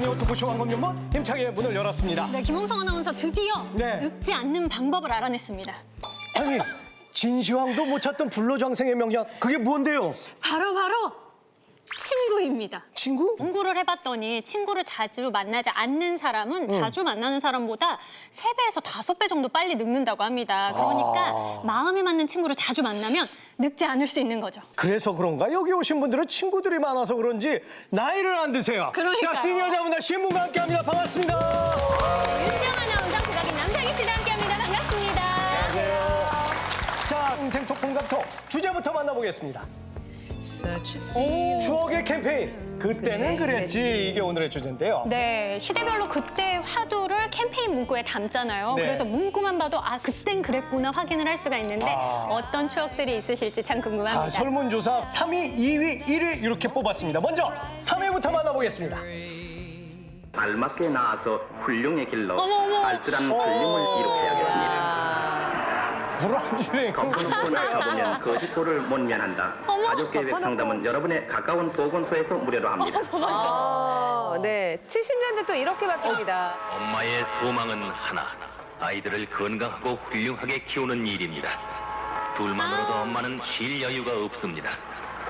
시니어 토크쇼 왕건면모 힘차게 문을 열었습니다. 네, 김홍성 아나운서 드디어 네. 늙지 않는 방법을 알아냈습니다. 아니, 진시황도 못 찾던 불로장생의 명약, 그게 뭔데요? 바로 친구입니다. 친구? 연구를 해봤더니 친구를 자주 만나지 않는 사람은 자주 만나는 사람보다 3배에서 5배 정도 빨리 늙는다고 합니다. 그러니까 마음에 맞는 친구를 자주 만나면 늙지 않을 수 있는 거죠. 그래서 그런가? 여기 오신 분들은 친구들이 많아서 그런지 나이를 안 드세요. 그러니까요. 자, 시니어 자분들 신문과 함께합니다. 반갑습니다. 윤정 아나운서, 국악인 남상희 씨와 함께합니다. 반갑습니다. 안녕하세요. 자, 인생 톡 주제부터 만나보겠습니다. 추억의 캠페인. 그때는 그랬지. 이게 오늘의 주제인데요. 네, 시대별로 그때 화두를 캠페인 문구에 담잖아요. 네. 그래서 문구만 봐도 아, 그땐 그랬구나 확인을 할 수가 있는데 어떤 추억들이 있으실지 참 궁금합니다. 설문조사 3위, 2위, 1위 이렇게 뽑았습니다. 먼저 3위부터 만나보겠습니다. 알맞게 나아서 훌륭의 길로 어머. 알뜰한 훌륭을 이룩해야겠습니다. 불안지네. 덮어놓고 나서보면 거짓골을 못 면한다. 어머, 가족계획 상담은 여러분의 가까운 보건소에서 무료로 합니다. 네, 70년대 또 이렇게 바뀝니다. 엄마의 소망은 하나, 아이들을 건강하고 훌륭하게 키우는 일입니다. 둘만으로도 엄마는 쉴 여유가 없습니다.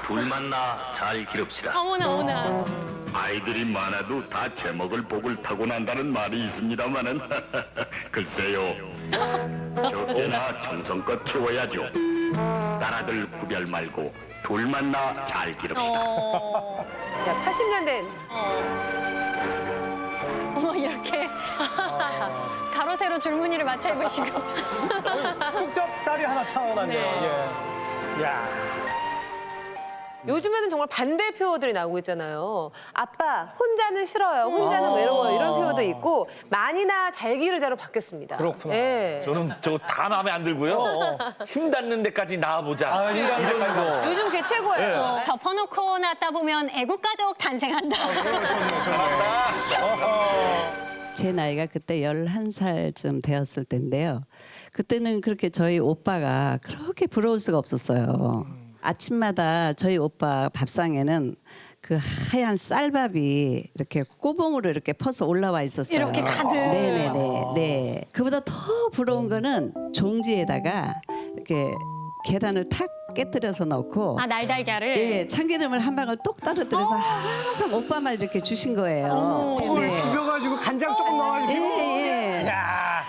둘만 낳아 잘 기릅시다. 어머나. 아이들이 많아도 다 제목을 복을 타고난다는 말이 있습니다마는 글쎄요. 적게나 정성껏 키워야죠. 딸아들 구별 말고 둘만 낳아 잘 기릅시다. 야, 80년대 어머, 이렇게 가로 세로 줄무늬를 맞춰 입으시고. 뚝딱 딸이 하나 타고났네요. 예. 야. 요즘에는 정말 반대 표어들이 나오고 있잖아요. 아빠, 혼자는 싫어요. 혼자는 외로워요. 이런 표현도 있고 많이나 잘 기르자로 바뀌었습니다. 그렇구나. 예. 저는 저거 다 마음에 안 들고요. 힘 닿는 데까지 나와보자. 이런 거. 요즘 그게 최고예요. 덮어놓고 낳다 보면 애국가족 탄생한다. 제 나이가 그때 11살쯤 되었을 때인데요. 그때는 그렇게 저희 오빠가 그렇게 부러울 수가 없었어요. 아침마다 저희 오빠 밥상에는 그 하얀 쌀밥이 이렇게 꼬봉으로 이렇게 퍼서 올라와 있었어요. 이렇게 가득. 네. 그보다 더 부러운 거는 종지에다가 이렇게 계란을 탁 깨뜨려서 넣고 아, 날달걀을? 예, 참기름을 한 방울 똑 떨어뜨려서 항상 오빠만 이렇게 주신 거예요. 꿀 비벼가지고 간장 조금 넣어가지고. 예. 야,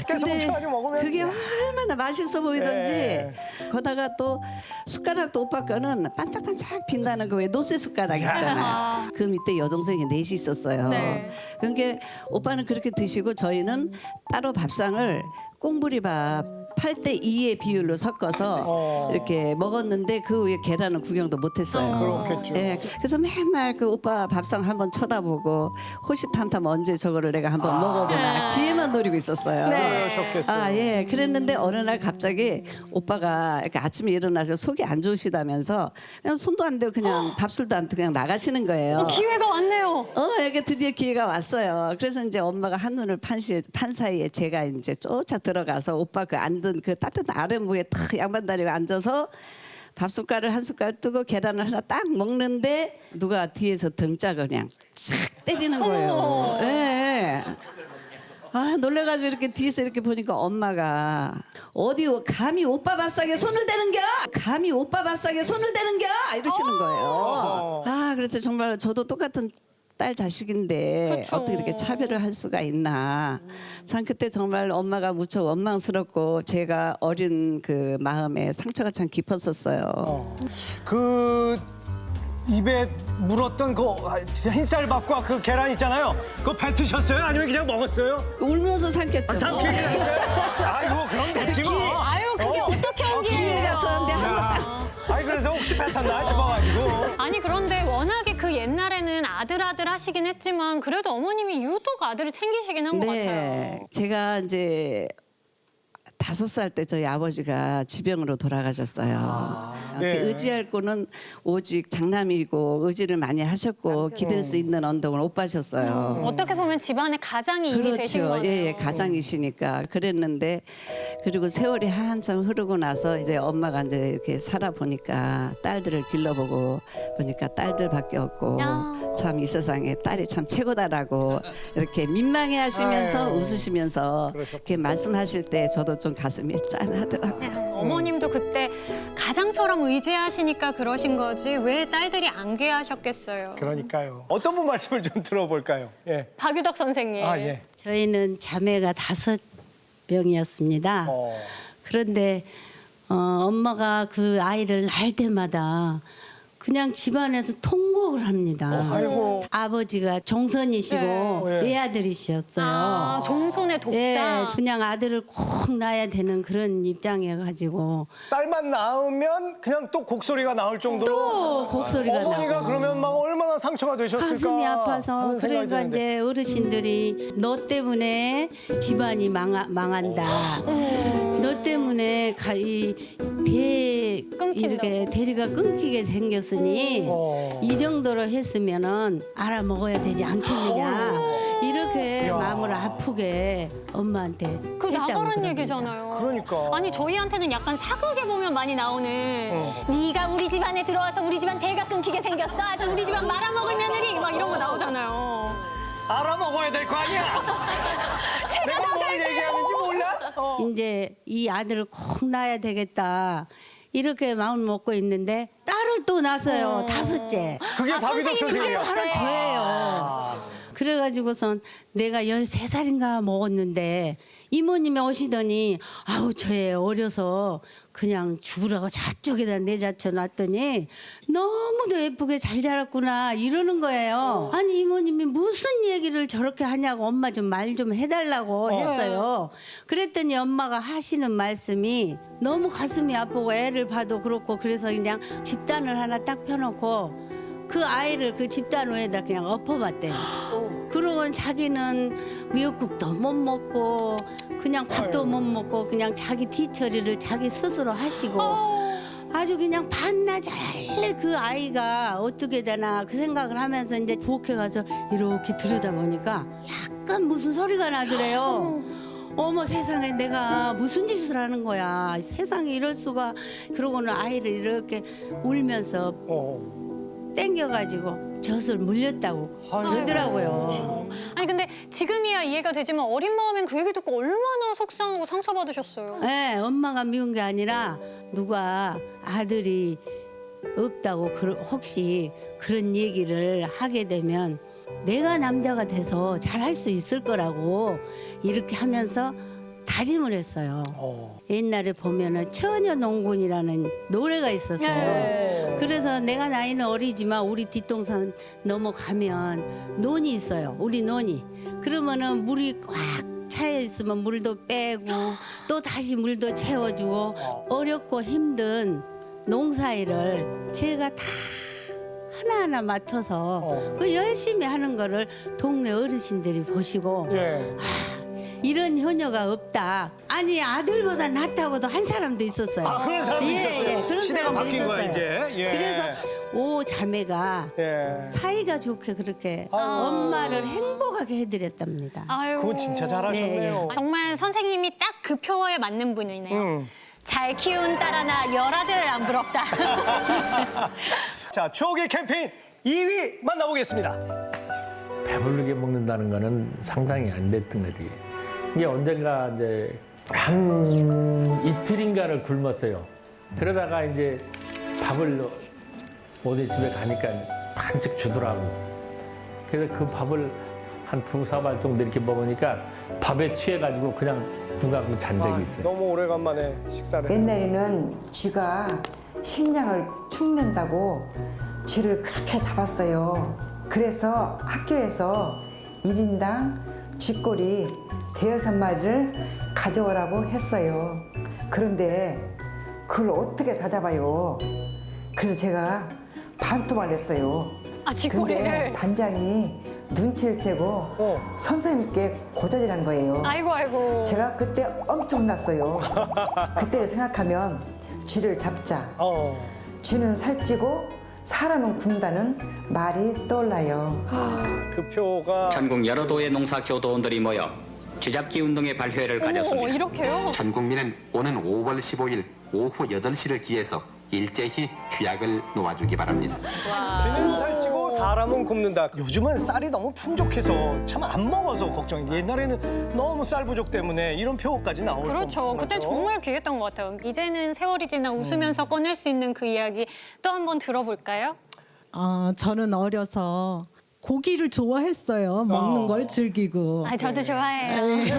깨서 묻혀가지고 먹으면. 그게 얼마나 맛있어 보이던지 예. 거다가 또 숟가락도 오빠 거는 반짝반짝 빛나는 거 왜 노쇠 숟가락 있잖아요. 그 밑에 여동생이 넷이 있었어요. 네. 그러니까 오빠는 그렇게 드시고 저희는 따로 밥상을 꽁부리밥 8대 2의 비율로 섞어서 이렇게 먹었는데 그 위에 계란은 구경도 못했어요. 그렇겠죠. 예, 그래서 맨날 그 오빠 밥상 한번 쳐다보고 호시탐탐 언제 저거를 내가 한번 먹어보나 기회만 노리고 있었어요. 그러셨겠어요. 아, 예. 그랬는데 어느 날 갑자기 오빠가 이렇게 아침에 일어나서 속이 안 좋으시다면서 그냥 손도 안 대고 그냥 밥술도 안 대고 그냥 나가시는 거예요. 기회가 왔네요. 이게 드디어 기회가 왔어요. 그래서 이제 엄마가 한눈을 판 사이에 제가 이제 쫓아 들어가서 오빠 그 앉은 그 따뜻한 아랫목에 탁 양반다리에 앉아서 밥 숟갈을 한 숟갈 뜨고 계란을 하나 딱 먹는데 누가 뒤에서 등짝을 그냥 싹 때리는 거예요. 예. 아, 놀래가지고 이렇게 뒤에서 이렇게 보니까 엄마가 어디 감히 오빠 밥상에 손을 대는겨? 감히 오빠 밥상에 손을 대는겨? 이러시는 거예요. 아, 그래서 정말 저도 똑같은 딸 자식인데 어떻게 이렇게 차별을 할 수가 있나. 참 그때 정말 엄마가 무척 원망스럽고 제가 어린 그 마음에 상처가 참 깊었었어요. 그 입에 물었던 그 흰쌀밥과 그 계란 있잖아요. 그거 뱉으셨어요? 아니면 그냥 먹었어요? 울면서 삼켰죠. 삼키긴 했어요. 아이고, 그럼 됐지 뭐. 아유, 그게 어떻게 한 기회가 기회예요? 저한테 한 번 딱. 아니, 그래서 혹시 뱉었나 싶어가지고. 아니, 그런데 워낙에 그 옛날에는 아들 하시긴 했지만 그래도 어머님이 유독 아들을 챙기시긴 한 것 같아요. 네, 제가 이제 5살 때 저희 아버지가 지병으로 돌아가셨어요. 네. 의지할 거는 오직 장남이고 의지를 많이 하셨고 기댈 수 있는 언덕은 오빠셨어요. 어떻게 보면 집안의 가장이 이미 되신 그렇죠. 거네요. 예, 가장이시니까 그랬는데 그리고 세월이 한참 흐르고 나서 이제 엄마가 이제 이렇게 살아 보니까 딸들을 길러보고 보니까 딸들밖에 없고 야. 참 이 세상에 딸이 참 최고다라고 이렇게 민망해하시면서 아유. 웃으시면서 이렇게 말씀하실 때 저도 좀 가슴이 짠하더라고요. 어머님도 그때 가장처럼 의지하시니까 그러신 거지 왜 딸들이 안 귀하셨겠어요. 그러니까요. 어떤 분 말씀을 좀 들어볼까요? 예. 박유덕 선생님. 아, 예. 저희는 자매가 5명이었습니다. 그런데 엄마가 그 아이를 낳을 때마다 그냥 집안에서 통곡을 합니다. 아이고. 아버지가 종선이시고 네. 외아들이셨어요. 아, 종손의 독자. 예, 그냥 아들을 꼭 낳아야 되는 그런 입장이어가지고 딸만 낳으면 그냥 또 곡소리가 나올 정도로 또 곡소리가 어머니가 나고 그러면 막 얼마나 상처가 되셨을까 가슴이 아파서 하는 생각이 그러니까 드는데. 이제 어르신들이 너 때문에 집안이 망한다. 너 때문에 이렇게 대리가 끊기게 생겼으니 이 정도로 했으면은 알아먹어야 되지 않겠느냐. 이렇게 마음을 아프게 엄마한테 그 했다고 나가란 그럽니다. 얘기잖아요. 그러니까. 아니 저희한테는 약간 사극에 보면 많이 나오는 네가 우리 집안에 들어와서 우리 집안 대가 끊기게 생겼어. 아주 우리 집안 말아먹을 며느리 막 이런 거 나오잖아요. 알아먹어야 될 거 아니야. 내가 뭘 얘기하는지 몰라? 이제 이 아들을 꼭 낳아야 되겠다. 이렇게 마음 먹고 있는데 딸을 또 낳았어요. 5째. 그게 박유덕 그게 선생님이야. 바로 저예요. 그래가지고선 내가 13살인가 먹었는데 이모님이 오시더니 아우 저애 어려서 그냥 죽으라고 저쪽에다 내자쳐 놨더니 너무도 예쁘게 잘 자랐구나 이러는 거예요. 아니 이모님이 무슨 얘기를 저렇게 하냐고 엄마 좀 말 좀 해달라고 했어요. 그랬더니 엄마가 하시는 말씀이 너무 가슴이 아프고 애를 봐도 그렇고 그래서 그냥 집단을 하나 딱 펴놓고 그 아이를 그 집단 위에다 그냥 엎어봤대요. 그러고는 자기는 미역국도 못 먹고 그냥 밥도 못 먹고 그냥 자기 뒤처리를 자기 스스로 하시고 아주 그냥 반나절래 그 아이가 어떻게 되나 그 생각을 하면서 이제 부엌에 가서 이렇게 들여다보니까 약간 무슨 소리가 나더래요. 어머 세상에 내가 무슨 짓을 하는 거야. 세상에 이럴 수가. 그러고는 아이를 이렇게 울면서 땡겨가지고 젖을 물렸다고 그러더라고요. 아니 근데 지금이야 이해가 되지만 어린 마음엔 그 얘기 듣고 얼마나 속상하고 상처받으셨어요. 네, 엄마가 미운 게 아니라 누가 아들이 없다고 혹시 그런 얘기를 하게 되면 내가 남자가 돼서 잘할 수 있을 거라고 이렇게 하면서 다짐을 했어요. 옛날에 보면은 처녀농군이라는 노래가 있었어요. 그래서 내가 나이는 어리지만 우리 뒷동산 넘어가면 논이 있어요. 우리 논이. 그러면은 물이 꽉 차여 있으면 물도 빼고 또 다시 물도 채워주고 어렵고 힘든 농사일을 제가 다 하나하나 맡아서 그 열심히 하는 거를 동네 어르신들이 보시고 예. 이런 효녀가 없다. 아니 아들보다 낫다고도 한 사람도 있었어요. 아, 그런 사람도 있었어요? 그런 시대가 사람도 바뀐 거야, 있었어요. 이제. 예. 그래서 5자매가 예. 사이가 좋게 그렇게 엄마를 행복하게 해드렸답니다. 아유. 그건 진짜 잘하셨네요. 정말 선생님이 딱 그 표어에 맞는 분이네요. 잘 키운 딸 하나 열아들 안 부럽다. 자, 추억의 캠페인 2위 만나보겠습니다. 배부르게 먹는다는 거는 상상이 안 됐던 거지. 이게 언젠가 이제 한 이틀인가를 굶었어요. 그러다가 이제 밥을 어디 집에 가니까 반씩 주더라고. 그래서 그 밥을 한 2-4발 정도 이렇게 먹으니까 밥에 취해가지고 그냥 눈 감고 잔 적이 있어요. 너무 오래간만에 식사를. 옛날에는 쥐가 식량을 축낸다고 쥐를 그렇게 잡았어요. 그래서 학교에서 1인당 쥐꼬리 5-마리를 가져오라고 했어요. 그런데 그걸 어떻게 다 잡아요? 그래서 제가 반토막을 했어요. 아, 쥐꼬리를? 근데 반장이 눈치를 채고 선생님께 고자질한 거예요. 아이고. 제가 그때 엄청 혼났어요. 그때를 생각하면 쥐를 잡자. 쥐는 살찌고 사람은 굶다는 말이 떠올라요. 그 표가 전국 여러 도의 농사 교도원들이 모여 쥐잡기 운동의 발회를 가졌습니다. 이렇게요? 전 국민은 오는 5월 15일 오후 8시를 기해서 일제히 규약을 놓아주기 바랍니다. 쥐는 살찌고 사람은 굶는다. 요즘은 쌀이 너무 풍족해서 참 안 먹어서 걱정인데 옛날에는 너무 쌀 부족 때문에 이런 표까지 나올 그렇죠. 그때 정말 귀했던 것 같아요. 이제는 세월이 지나 웃으면서 꺼낼 수 있는 그 이야기 또 한번 들어볼까요? 저는 어려서 고기를 좋아했어요. 먹는 걸 즐기고. 저도 좋아해요.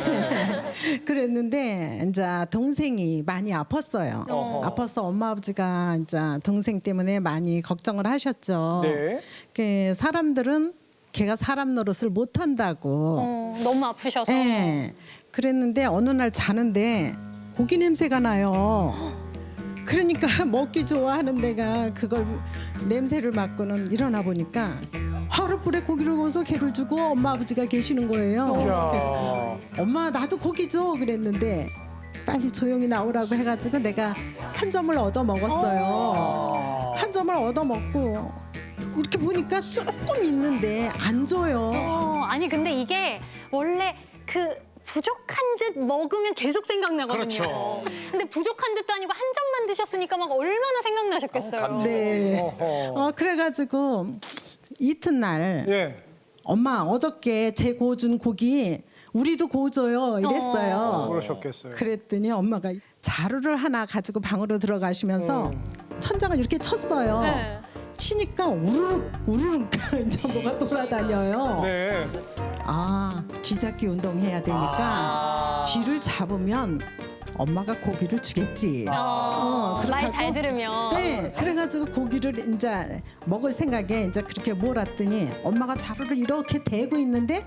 그랬는데 이제 동생이 많이 아팠어요. 아파서 엄마 아버지가 이제 동생 때문에 많이 걱정을 하셨죠. 네. 그 사람들은 걔가 사람 노릇을 못 한다고. 너무 아프셔서. 네. 그랬는데 어느 날 자는데 고기 냄새가 나요. 그러니까 먹기 좋아하는 데가 그걸 냄새를 맡고는 일어나 보니까 화롯불에 고기를 구워서 걔를 주고 엄마 아버지가 계시는 거예요. 그래서 엄마 나도 고기 줘 그랬는데 빨리 조용히 나오라고 해가지고 내가 한 점을 얻어 먹었어요. 한 점을 얻어 먹고 이렇게 보니까 조금 있는데 안 줘요. 아니 근데 이게 원래 그 부족한 듯 먹으면 계속 생각나거든요. 그렇죠. 근데 부족한 듯도 아니고 한 점만 드셨으니까 막 얼마나 생각나셨겠어요. 네. 그래가지고 이튿날 예. 엄마 어저께 제 구워준 고기 우리도 구워줘요 이랬어요. 그러셨겠어요. 그랬더니 엄마가 자루를 하나 가지고 방으로 들어가시면서 천장을 이렇게 쳤어요. 네. 치니까 우르륵 우르륵 이제 뭐가 돌아다녀요. 네. 쥐잡기 운동해야 되니까 쥐를 잡으면 엄마가 고기를 주겠지. 말 잘 들으면. 네, 그래가지고 고기를 이제 먹을 생각에 이제 그렇게 몰았더니 엄마가 자루를 이렇게 대고 있는데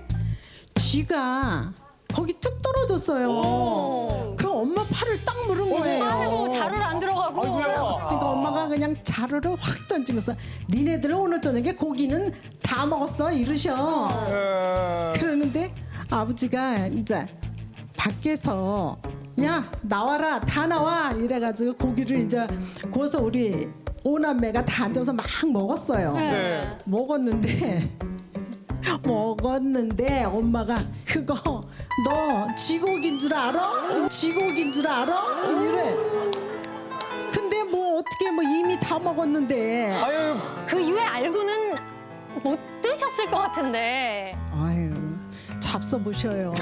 쥐가 거기 툭 떨어졌어요. 그 엄마 팔을 딱 물은 거예요. 아이고 자루를 안 들어가고. 그러니까 엄마가 그냥 자루를 확 던지면서 니네들 오늘 저녁에 고기는 다 먹었어 이러셔. 그러는데 아버지가 이제 밖에서 야 나와라 다 나와 이래가지고 고기를 이제 구워서 우리 오남매가 다 앉아서 막 먹었어요. 네. 먹었는데 엄마가 그거 너 쥐고기인 줄 알아? 쥐고기인 줄 알아? 이래. 근데 뭐 어떻게 뭐 이미 다 먹었는데. 아유. 그 이후에 알고는 못 드셨을 것 같은데. 아유 잡숴 보셔요.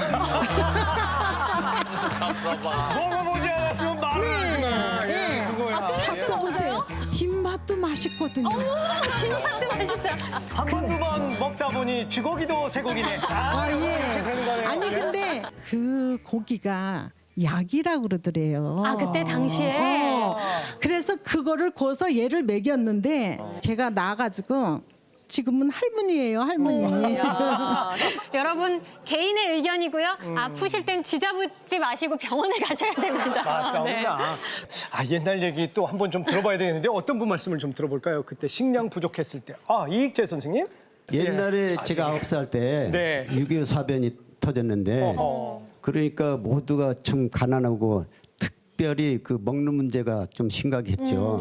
먹어보지 않았으면 말을 하지 마. 네. 그거야. 잡숴 보세요. 뒷맛도 맛있거든요. 뒷맛도 맛있어요. 한 번 두 번 먹다 보니 쥐고기도 쇠고기네. 이렇게 되는 거네요. 아니 근데 그 고기가 약이라고 그러더래요. 그때 당시에. 그래서 그거를 구워서 얘를 먹였는데 걔가 나가지고 지금은 할머니예요, 할머니. 여러분 개인의 의견이고요. 아프실 땐 쥐잡지 마시고 병원에 가셔야 됩니다. 맞습니다. 옛날 얘기 또 한번 좀 들어봐야 되겠는데 어떤 분 말씀을 좀 들어볼까요? 그때 식량 부족했을 때. 이익재 선생님? 옛날에 제가 9살 때 6.25 사변이 터졌는데 그러니까 모두가 참 가난하고 특별히 그 먹는 문제가 좀 심각했죠.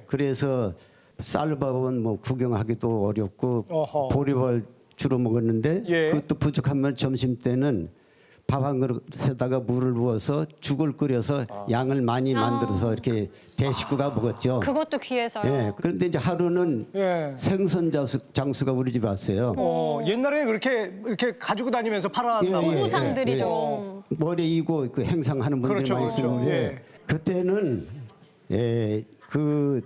그래서 쌀밥은 뭐 구경하기도 어렵고 보리밥을 주로 먹었는데 그것도 부족하면 점심 때는 밥 한 그릇에다가 물을 부어서 죽을 끓여서 양을 많이 만들어서 이렇게 대식구가 먹었죠. 그것도 귀해서요. 그런데 이제 하루는 생선 장수가 우리 집에 왔어요. 옛날에 이렇게 가지고 다니면서 팔아왔나 봐요. 노무상들이 좀. 머리에 이고 그 행상하는 분들이 많이 있었는데 그때는 그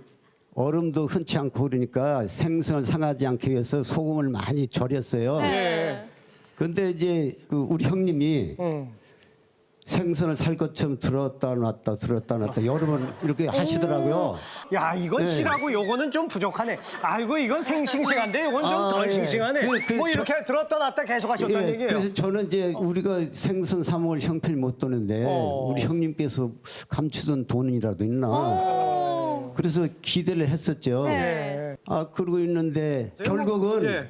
얼음도 흔치 않고 그러니까 생선을 상하지 않기 위해서 소금을 많이 절였어요. 그런데 이제 그 우리 형님이 생선을 살 것처럼 들었다 놨다 여러 번 이렇게 하시더라고요. 야 이건 실하고 요거는 좀 부족하네. 아이고 이건 싱싱한데 요건 좀 덜 싱싱하네. 뭐 이렇게 들었다 놨다 계속 하셨다는 얘기예요. 그래서 저는 이제 우리가 생선 사 먹을 형편이 못 도는데 우리 형님께서 감추던 돈이라도 있나. 그래서 기대를 했었죠. 그러고 있는데 결국은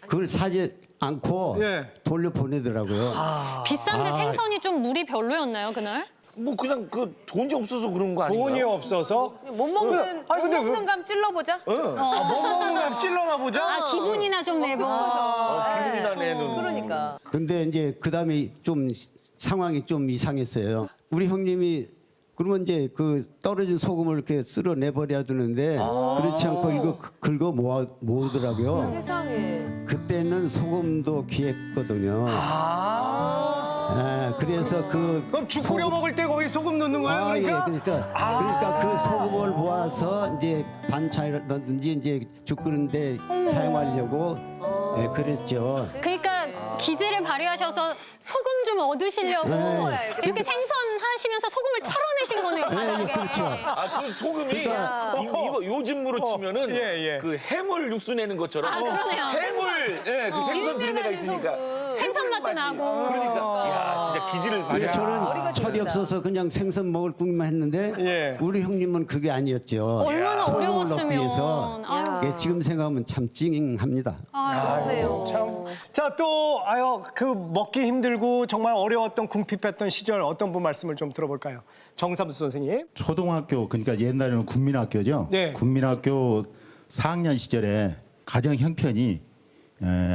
그걸 사지 않고 예. 돌려 보내더라고요. 비싼데 생선이 좀 물이 별로였나요 그날? 뭐 그냥 그 돈이 없어서 그런 거 아닌가요? 돈이 없어서 못 먹는 아니, 근데 못 먹는 감 찔러보자. 못 먹는 거 찔러나 보자. 아 기분이나 좀 내고. 기분이나 내는. 그러니까. 근데 이제 그 다음에 좀 상황이 좀 이상했어요. 우리 형님이 그러면 이제 그 떨어진 소금을 이렇게 쓸어내 버려야 되는데 그렇지 않고 이거 긁어 모으더라고요. 세상에. 그때는 소금도 귀했거든요. 그래서 그럼 죽 끓여 먹을 때 거기 소금 넣는 거예요? 그러니까? 예, 그러니까 그 소금을 모아서 이제 반찬이라든지 이제 죽 끓는데 사용하려고 예, 그랬죠. 그러니까 기질을 발휘하셔서 소금 좀 얻으시려고 이렇게 생선하시면서 소금을 털어내신 거네요. 바닥에. 그렇죠. 아, 그 소금이 그러니까- 이거 요즘으로 치면은 그 해물 육수 내는 것처럼 그러네요. 해물 그 생선 비린내가 있으니까 생선 맛도 나고. 그러니까 야 진짜 기질을 발휘. 저는 철이 없어서 그냥 생선 먹을 뿐만 했는데 우리 형님은 그게 아니었죠. 얼마나 소금을 어려웠으면. 넣기 위해서 아유. 예, 지금 생각하면 참 찡합니다. 참. 자, 또 그 먹기 힘들고 정말 어려웠던 궁핍했던 시절 어떤 분 말씀을 좀 들어볼까요? 정삼수 선생님. 초등학교 그러니까 옛날에는 국민학교죠. 네. 국민학교 4학년 시절에 가정 형편이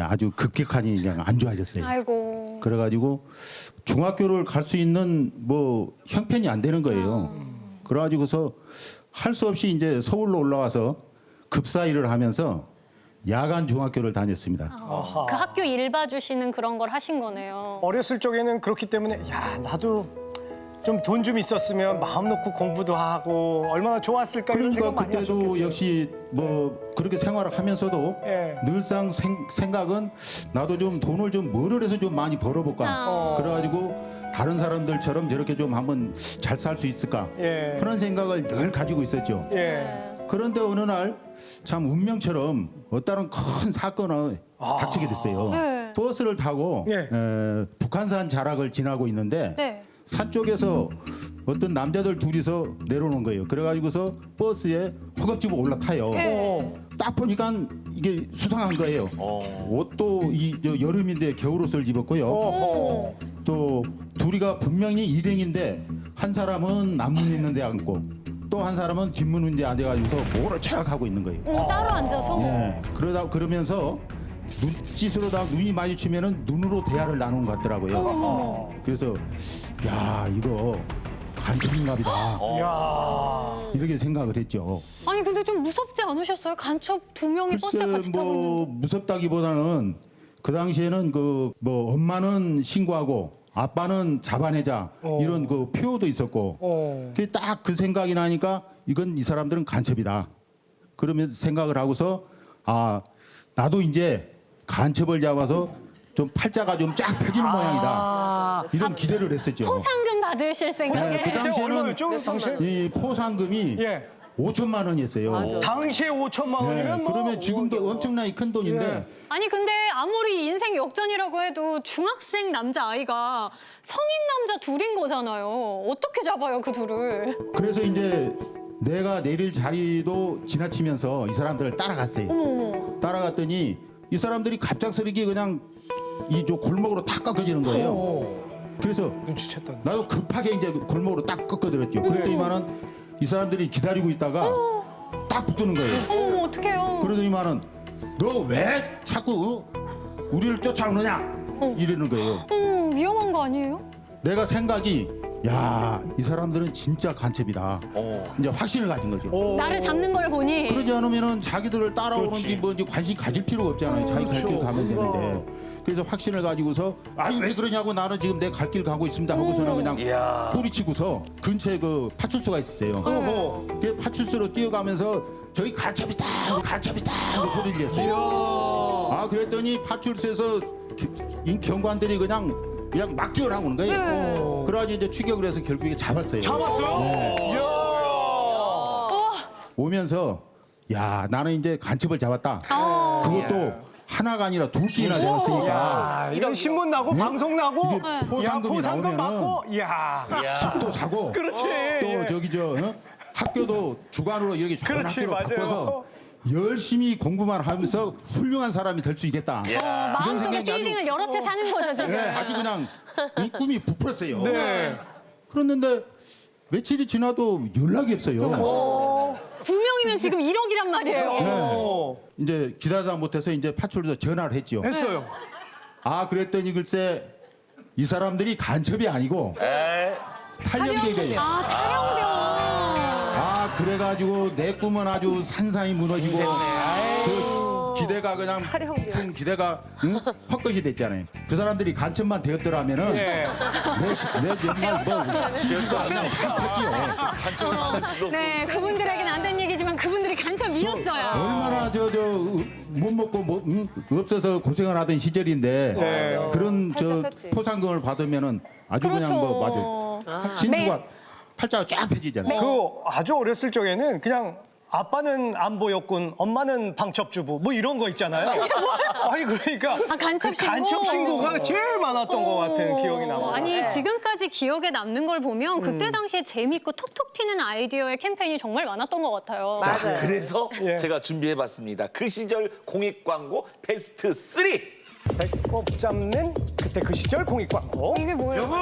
아주 급격하니 그냥 안 좋아졌어요. 아이고. 그래가지고 중학교를 갈 수 있는 뭐 형편이 안 되는 거예요. 그래가지고서 할 수 없이 이제 서울로 올라와서 급사 일을 하면서 야간 중학교를 다녔습니다. 그 학교 일 봐주시는 그런 걸 하신 거네요. 어렸을 적에는 그렇기 때문에 야 나도 좀 돈 좀 있었으면 마음 놓고 공부도 하고 얼마나 좋았을까 이런 생각 그러니까 많이 그때도 하셨겠어요. 역시 뭐 그렇게 생활을 하면서도 예. 늘상 생각은 나도 좀 돈을 좀 뭐를 해서 좀 많이 벌어볼까. 그래가지고 다른 사람들처럼 저렇게 좀 한번 잘 살 수 있을까. 예. 그런 생각을 늘 가지고 있었죠. 예. 그런데 어느 날 참 운명처럼 어떤 큰 사건을 닥치게 됐어요. 네. 버스를 타고 북한산 자락을 지나고 있는데 네. 산 쪽에서 어떤 남자들 둘이서 내려오는 거예요. 그래가지고서 버스에 허겁지겁 올라타요. 네. 딱 보니까 이게 수상한 거예요. 옷도 여름인데 겨울옷을 입었고요. 또 둘이가 분명히 일행인데 한 사람은 앞문 있는 데 앉고 또 한 사람은 뒷문 있는 데 앉아가지고서 뭐를 착하고 있는 거예요. 따로 앉아서. 네. 그러면서 눈짓으로 다 눈이 마주치면은 눈으로 대화를 나누는 것 같더라고요. 그래서 야 이거 간첩인가보다 이렇게 생각을 했죠. 아니 근데 좀 무섭지 않으셨어요? 간첩 두 명이 버스에 같이 타고 뭐 있는데. 무섭다기보다는 그 당시에는 그 뭐 엄마는 신고하고 아빠는 잡아내자 이런 그 표도 있었고 딱 그 생각이 나니까 이건 이 사람들은 간첩이다. 그러면서 생각을 하고서 아 나도 이제 간첩을 잡아서 좀 팔자가 좀 쫙 펴지는 모양이다. 이런 기대를 했었죠. 포상금 받으실 생각에. 네, 그 당시에는 이 포상금이 5천만 원이었어요. 당시에 5천만 원이면 뭐 그러면 지금도 엄청나게 큰 돈인데 아니 근데 아무리 인생 역전이라고 해도 중학생 남자 아이가 성인 남자 둘인 거잖아요. 어떻게 잡아요 그 둘을? 그래서 이제 내가 내릴 자리도 지나치면서 이 사람들을 따라갔어요. 따라갔더니 이 사람들이 갑작스럽게 그냥 이 골목으로 탁 꺾어지는 거예요. 그래서 눈치챘던. 나도 급하게 이제 골목으로 딱 꺾어들었죠. 그랬더니만은 이 사람들이 기다리고 있다가 딱 붙드는 거예요. 어떡해요. 그러더니만은 너 왜 자꾸 우리를 쫓아오느냐 이러는 거예요. 위험한 거 아니에요? 내가 생각이 야, 이 사람들은 진짜 간첩이다. 이제 확신을 가진 거죠. 나를 잡는 걸 보니. 그러지 않으면은 자기들을 따라오는지 뭔지 관심 가질 필요가 없잖아요. 자기 갈 길 가면 되는데. 그래서 확신을 가지고서 아니 왜 그러냐고 나는 지금 내 갈 길 가고 있습니다 하고서는 그냥 뿌리치고서 근처에 그 파출소가 있었어요. 그 파출소로 뛰어가면서 저희 간첩이다 간첩이다 하고 소리를 냈어요. 아 그랬더니 파출소에서 경관들이 그냥 막 뛰어나오는 거예요. 그래가지고 이제 추격을 해서 결국에 잡았어요. 잡았어요? 네. 이야. 오면서 야 나는 이제 간첩을 잡았다. 그것도 하나가 아니라 둘씩이나 잡았으니까. 이런 신문 나고 방송 나고 포상금이 포상금 나오면은 받고 이야. 집도 사고 그렇지. 또 저기 학교도 주관으로 이렇게 좋은 그렇지, 학교로 맞아요. 바꿔서 열심히 공부만 하면서 훌륭한 사람이 될 수 있겠다. 마음속에 빌딩을 여러 채 사는 거죠, 저는. 네, 아주 그냥 이 꿈이 부풀었어요. 네. 그랬는데 며칠이 지나도 연락이 없어요. 두 명이면 지금 1억이란 말이에요. 네. 이제 기다리다 못해서 이제 파출소에 전화를 했죠. 했어요. 아, 그랬더니 글쎄 이 사람들이 간첩이 아니고 탈영대거예요. 아, 그래가지고 내 꿈은 아주 산산이 무너지고 그 기대가 그냥 무슨 기대가 헛것이 됐잖아요. 그 사람들이 간첩만 되었더라면은 내 정말 뭐 신수가 그냥 컸지요. 네, 그분들에게는 안 된 얘기지만 그분들이 간첩이었어요. 얼마나 못 먹고 없어서 고생을 하던 시절인데 그런 포상금을 받으면은 아주 그냥 뭐 맞아 신수가 팔자가 쫙 펴지잖아요. 그 아주 어렸을 적에는 그냥 아빠는 안보였군, 엄마는 방첩주부 뭐 이런 거 있잖아요. 아니 그러니까 간첩 신고. 간첩 신고가 제일 많았던 것 같은 기억이 나요. 아니 지금까지 기억에 남는 걸 보면 그때 당시에 재밌고 톡톡 튀는 아이디어의 캠페인이 정말 많았던 것 같아요. 자, 그래서 제가 준비해봤습니다. 그 시절 공익 광고 베스트 3. 배꼽 잡는 그때 그 시절 공익 광고. 이게 뭐예요? 여보,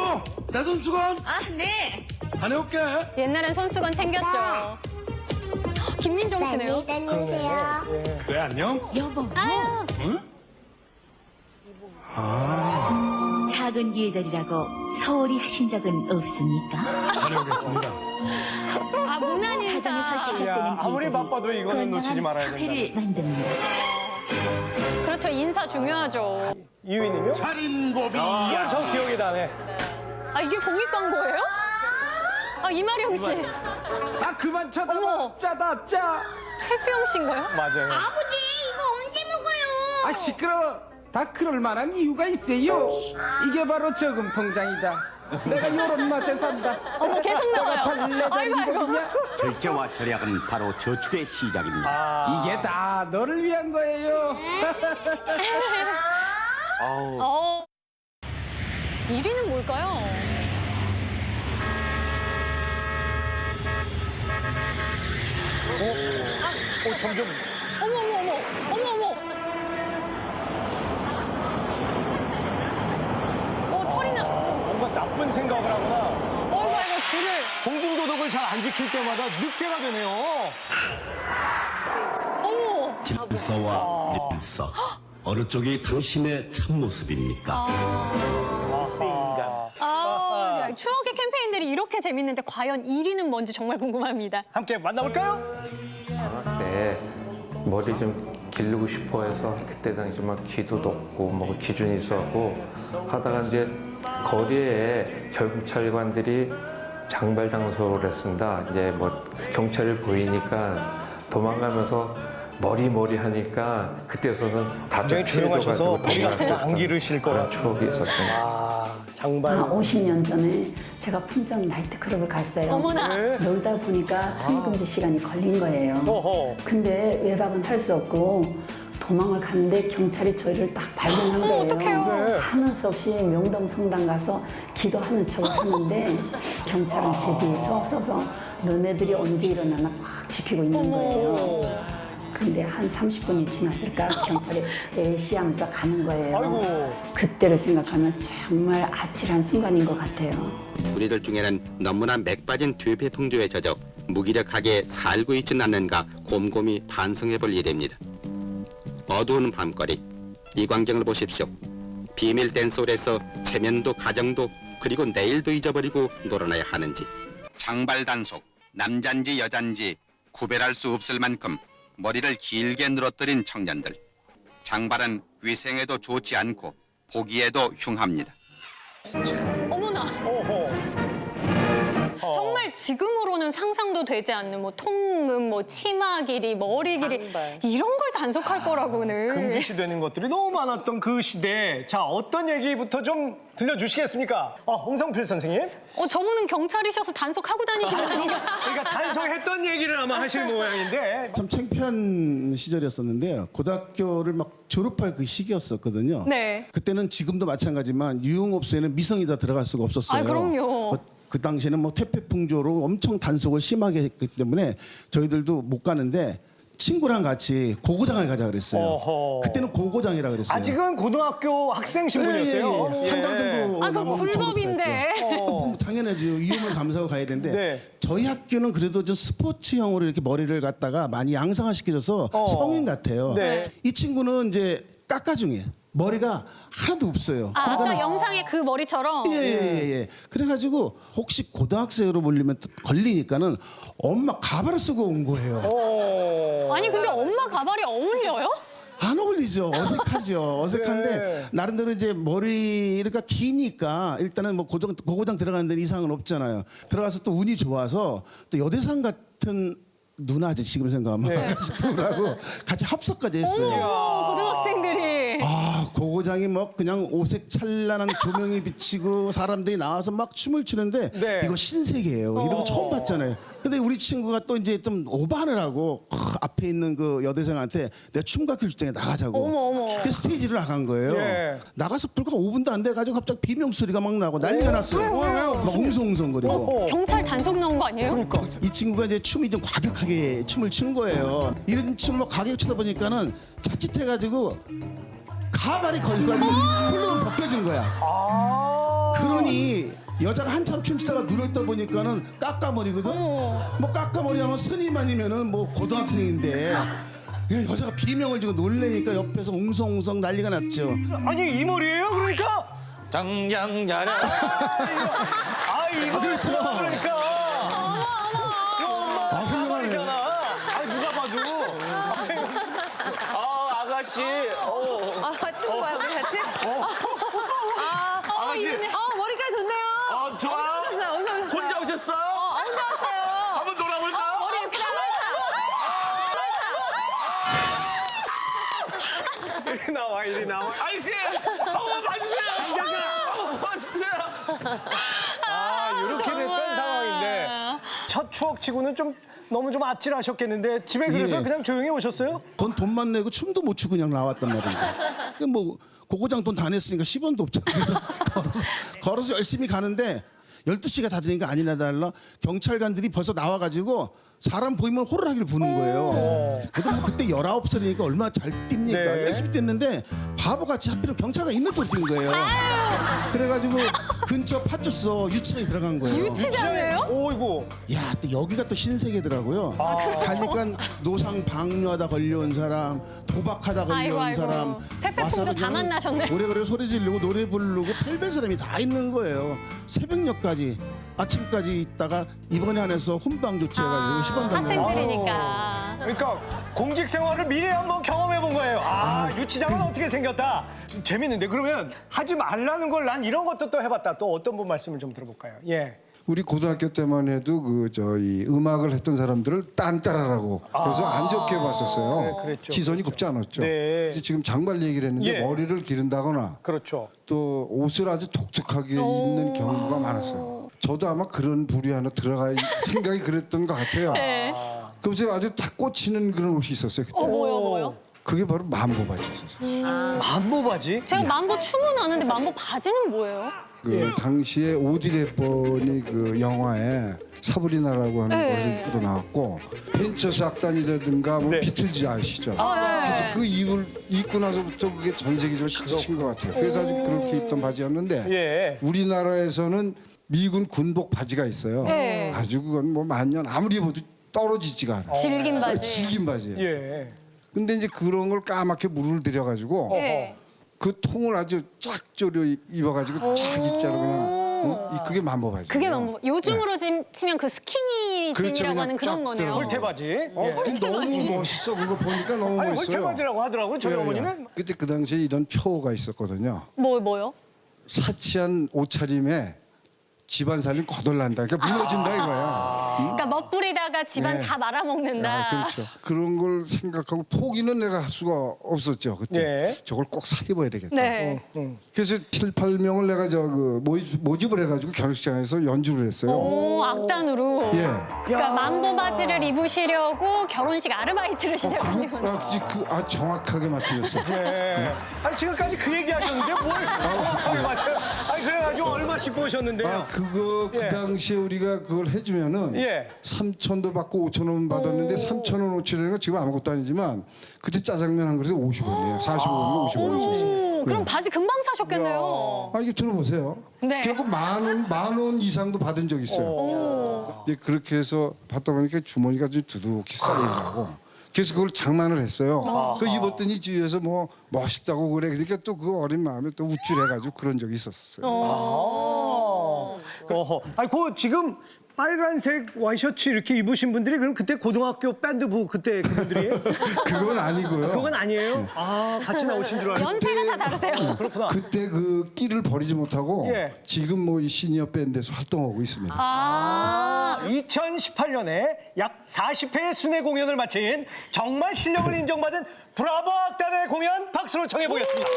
내 손수건. 아, 네. 다녀올게. 옛날엔 손수건 챙겼죠. 김민정 씨네요. 왜 안녕? 여보, 아유. 응? 작은 예절이라고 서울이 하신 적은 없습니까? 다녀오겠습니다. 아, 무난 인사. 야, 아무리 바빠도 이거는 놓치지 말아야 된다. 사회를 만듭니다. 그렇죠, 인사 중요하죠. 이유인님요? 살인고비. 이건 저 기억이 나네. 아, 이게 공익 광고예요? 아, 이마령 씨. 아, 그만 쳐다봐. 짜다, 짜. 최수영 씨인가요? 맞아요. 아버지, 이거 언제 먹어요? 아, 시끄러워. 다 그럴 만한 이유가 있어요. 이게 바로 저금 통장이다. 내가 요런 맛에 산다. 어머, 계속 나와요. 아이고, 아이고. 결제와 절약은 바로 저축의 시작입니다. 이게 다 너를 위한 거예요. 어. 1위는 뭘까요? 점점. 어머. 털이 나. 뭔가 나쁜 생각을 하거나 아이고, 줄을. 공중도덕을 잘 안 지킬 때마다 늑대가 되네요. 어머. 질서와 질서. 어느 쪽이 당신의 참모습입니까? 네, 추억의 캠페인들이 이렇게 재밌는데 과연 1위는 뭔지 정말 궁금합니다. 함께 만나볼까요? 네, 머리 좀 기르고 싶어 해서 그때 당시 막 기도 높고 뭐 기준이 있었고 하다가 이제 거리에 경찰관들이 장발장소를 했습니다. 이제 뭐 경찰을 보이니까 도망가면서 머리 하니까 그때서는 다 굉장히 조용하셔서 머리 같은 거 안 기르실 거라 추억이 있었습니다. 장발. 50년 전에 제가 풍정 나이트클럽을 갔어요. 어머나. 놀다 보니까 통금지 시간이 걸린 거예요. 근데 외박은 할 수 없고 도망을 갔는데 경찰이 저희를 딱 발견한 거예요. 어떡해요? 하는 수 없이 명동 성당 가서 기도하는 척을 하는데 경찰은 제 뒤에 서서 너네들이 언제 일어나나 꽉 지키고 있는 거예요. 근데 한 30분이 지났을까 경찰이 애쉬하면서 가는 거예요. 아이고. 그때를 생각하면 정말 아찔한 순간인 것 같아요. 우리들 중에는 너무나 맥 빠진 뒤배 풍조에 젖어 무기력하게 살고 있지는 않는가 곰곰이 반성해볼 일입니다. 어두운 밤거리, 이 광경을 보십시오. 비밀 댄스홀에서 체면도 가정도 그리고 내일도 잊어버리고 놀아나야 하는지 장발단속, 남잔지 여잔지 구별할 수 없을 만큼 머리를 길게 늘어뜨린 청년들. 장발은 위생에도 좋지 않고 보기에도 흉합니다. 어머나. 정말 지금으로는 상상도 되지 않는 뭐 통금, 뭐 치마 길이, 머리 길이 이런 걸 단속할 거라고는. 금기시 되는 것들이 너무 많았던 그 시대. 자, 어떤 얘기부터 좀 들려주시겠습니까? 홍성필 선생님. 저분은 경찰이셔서 단속하고 다니시거든요. 그러니까 단속했던 얘기를 아마 하실 모양인데. 참 창피한 시절이었었는데요. 고등학교를 막 졸업할 그 시기였었거든요. 네. 그때는 지금도 마찬가지지만 유흥업소에는 미성이 다 들어갈 수가 없었어요. 아, 그럼요. 그 당시에는 뭐 퇴폐풍조로 엄청 단속을 심하게 했기 때문에 저희들도 못 가는데 친구랑 같이 고고장을 가자 그랬어요. 어허. 그때는 고고장이라 그랬어요. 아직은 고등학교 학생 신분이었어요. 한 달 정도 아, 그거 불법인데. 당연하죠. 위험을 감수하고 가야 되는데 네. 저희 학교는 그래도 좀 스포츠형으로 이렇게 머리를 갖다가 많이 양상화 시켜줘서 성인 같아요. 네. 이 친구는 이제 깎아중이에요. 머리가 하나도 없어요. 아, 아까 그러니까 영상의 그 머리처럼. 예. 그래가지고 혹시 고등학생으로 걸리니까는 엄마 가발을 쓰고 온 거예요. 아니 근데 엄마 가발이 어울려요? 안 어울리죠. 어색하죠. 어색한데 네. 나름대로 이제 머리가 기니까 일단은 뭐 고고장 들어가는 데는 이상은 없잖아요. 들어가서 또 운이 좋아서 또 여대상 같은 누나지 지금 생각하면 아가씨들하고 같이 합석까지 했어요. 고등학생들이. 아 고고장이 뭐 그냥 오색 찬란한 조명이 비치고 사람들이 나와서 막 춤을 추는데 네. 이거 신세계예요. 이런 거 처음 봤잖아요. 근데 우리 친구가 또 이제 좀 오바를 하고 앞에 있는 그 여대생한테 내가 춤과 큐즈장에 나가자고. 어머. 그 스테이지를 나간 거예요. 예. 나가서 불과 5분도 안 돼가지고 갑자기 비명 소리가 막 나고 난리가 났어요. 왜요? 막 웅성웅성거리고. 경찰 단속 나온 거 아니에요? 그러니까. 이 친구가 이제 춤이 좀 과격하게 춤을 춘 거예요. 이런 춤을 막 과격하게 추다 보니까는 자칫해가지고 가발이 걸려가지고 훌렁 벗겨진 거야. 그러니 여자가 한참 춤추다가 눈을 떠보니까는 까까머리거든. 뭐 까까머리 하면 스님아니면은 뭐 고등학생인데 여자가 비명을 지고 놀래니까 옆에서 웅성웅성 난리가 났죠. 아니 이 머리예요? 그러니까? 장장자라. 이거 그렇죠. 그러니까. 아, 훌륭하네. 아 누가 봐도. 아가씨. 친구야 우리 같이? 아가씨. 머리까지 좋네요. 좋아. 어디서 오셨어요? 혼자 오셨어? 혼자 왔어요. 한번 놀아볼까? 머리 예쁘다. 이리 나와. 아저씨, 한번 봐주세요. 한번 봐주세요. 이렇게 됐던 상황인데 첫 추억치고는 좀 너무 좀 아찔하셨겠는데 집에 그래서 예. 그냥 조용히 오셨어요? 돈만 내고 춤도 못 추고 그냥 나왔단 말이에요. 뭐 고고장 돈 다 냈으니까 10원도 없잖아. 그래서 걸어서 열심히 가는데 12시가 다 되니까 아니나 달라 경찰관들이 벌써 나와가지고 사람 보이면 호루라기를 부는 거예요. 그래도 뭐 그때 19살이니까 얼마나 잘 뜁니까. 네. 열심히 뛰었는데 바보같이 하필은 경찰관 있는 쪽 뛴 거예요. 그래가지고 근처 파출소 유치장에 들어간 거예요. 유치장이에요? 오이고. 야, 또 여기가 또 신세계더라고요. 가니까 노상 방뇨하다 걸려온 사람, 도박하다 걸려온 아이고. 사람, 태평풍도 다 그냥 만나셨네. 노래 소리 지르고 노래 부르고 별별 사람이 다 있는 거예요. 새벽녘까지 아침까지 있다가 이번에 한해서 훈방 조치해가지고 10원 받는 학생들이니까. 그러니까 공직 생활을 미리 한번 경험해 본 거예요. 유치장은 어떻게 생겼다. 재밌는데 그러면 하지 말라는 걸 난 이런 것도 또 해봤다. 또 어떤 분 말씀을 좀 들어볼까요? 예. 우리 고등학교 때만 해도 그 저희 음악을 했던 사람들을 딴따라라고 그래서 안 좋게 봤었어요. 네, 그랬죠. 시선이 곱지 않았죠. 네. 그래서 지금 장발 얘기를 했는데 예. 머리를 기른다거나 그렇죠. 또 옷을 아주 독특하게 입는 경우가 많았어요. 저도 아마 그런 부류 하나 들어갈 생각이 그랬던 것 같아요. 네. 그래서 아주 탁 꽂히는 그런 옷이 있었어요 그때. 뭐요? 그게 바로 만보 바지였었어요. 만보 바지? 제가 만보 춤은 아는데 만보 바지는 뭐예요? 그 당시에 오디 헵번이 그 영화에 사브리나라고 하는 네. 것을 입고 나왔고 벤처스 악단이라든가 뭐 비틀즈 아시죠? 그래서 그 입을 입고 나서부터 그게 전 세계적으로 시친 것 같아요. 그래서 아주 그렇게 입던 바지였는데 우리나라에서는 미군 군복 바지가 있어요. 네. 아주 그건 뭐 만년 아무리 입어도 떨어지지가 않아요. 질긴 바지. 질긴 바지예요. 예. 근데 이제 그런 걸 까맣게 물을 들여가지고 네. 그 통을 아주 쫙 조려 입어가지고 쫙 있자로 그냥 그게 만보 바지. 그게 만보. 요즘으로 치면 그 스키니 그렇죠, 진이라고 그냥 하는 그런 쫙 거네요. 들어가고. 홀태바지. 너무 멋있어. 그거 보니까 너무 아니, 멋있어요. 홀태바지라고 하더라고요. 저희 어머니는. 그때 그 당시에 이런 표어가 있었거든요. 뭐요? 사치한 옷차림에 집안 살림 거덜난다. 그러니까 무너진다 이거야. 그러니까 멋부리다가 집안 네. 다 말아먹는다. 그렇죠. 그런 걸 생각하고 포기는 내가 할 수가 없었죠. 그때 저걸 꼭 사 입어야 되겠다. 네. 그래서 7, 8명을 내가 모집을 해가지고 결혼식장에서 연주를 했어요. 오, 악단으로. 예. 그러니까 만보 바지를 입으시려고 결혼식 아르바이트를 시작하는구나. 정확하게 맞추셨어요. 네. 아니 지금까지 그 얘기 하셨는데 뭘 정확하게 맞춰요? 아니 그래가지고 얼마 씩 보셨는데요? 그 당시에 우리가 그걸 해주면은 예. 3,000도 받고 5,000원 받았는데 3,000원 5,000원이가 지금 아무것도 아니지만 그때 짜장면 한 그릇에 50원이에요. 45원인가 50원 있었어요. 그럼 바지 금방 사셨겠네요. 아, 이게 들어보세요. 네. 결국 만 원 이상도 받은 적 있어요. 이제 그렇게 해서 받다 보니까 주머니가 좀 두둑히 쌓이더라고. 그래서 그걸 장만을 했어요. 그 입었더니 주위에서 뭐 멋있다고 그래. 그러니까 또 그 어린 마음에 또 우쭐해가지고 그런 적이 있었어요. 아니, 그 지금 빨간색 와이셔츠 이렇게 입으신 분들이 그럼 그때 고등학교 밴드부 그때 그분들이에요? 그건 아니고요. 그건 아니에요? 아, 같이 나오신 줄 알았어요. 연세가 다 다르세요. 그렇구나. 그때 그 끼를 버리지 못하고 예. 지금 뭐 이 시니어 밴드에서 활동하고 있습니다. 2018년에 약 40회의 순회 공연을 마친 정말 실력을 인정받은 브라보 악단의 공연 박수로 청해 보겠습니다.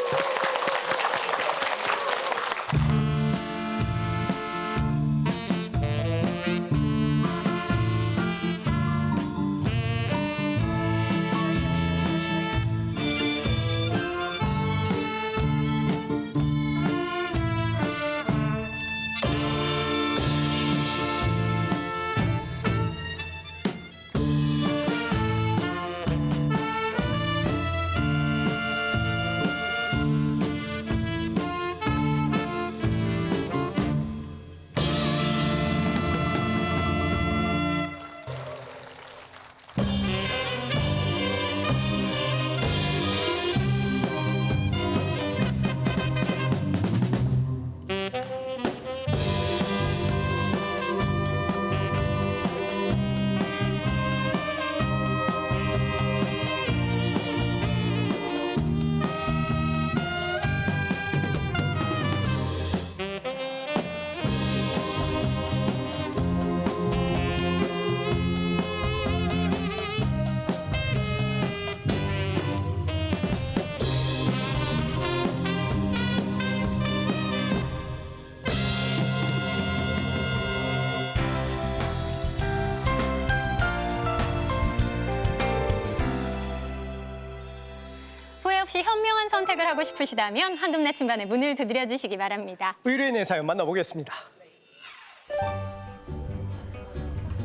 후회 없이 현명한 선택을 하고 싶으시다면 한둠나침반의 문을 두드려 주시기 바랍니다. 의뢰인의 사연 만나보겠습니다.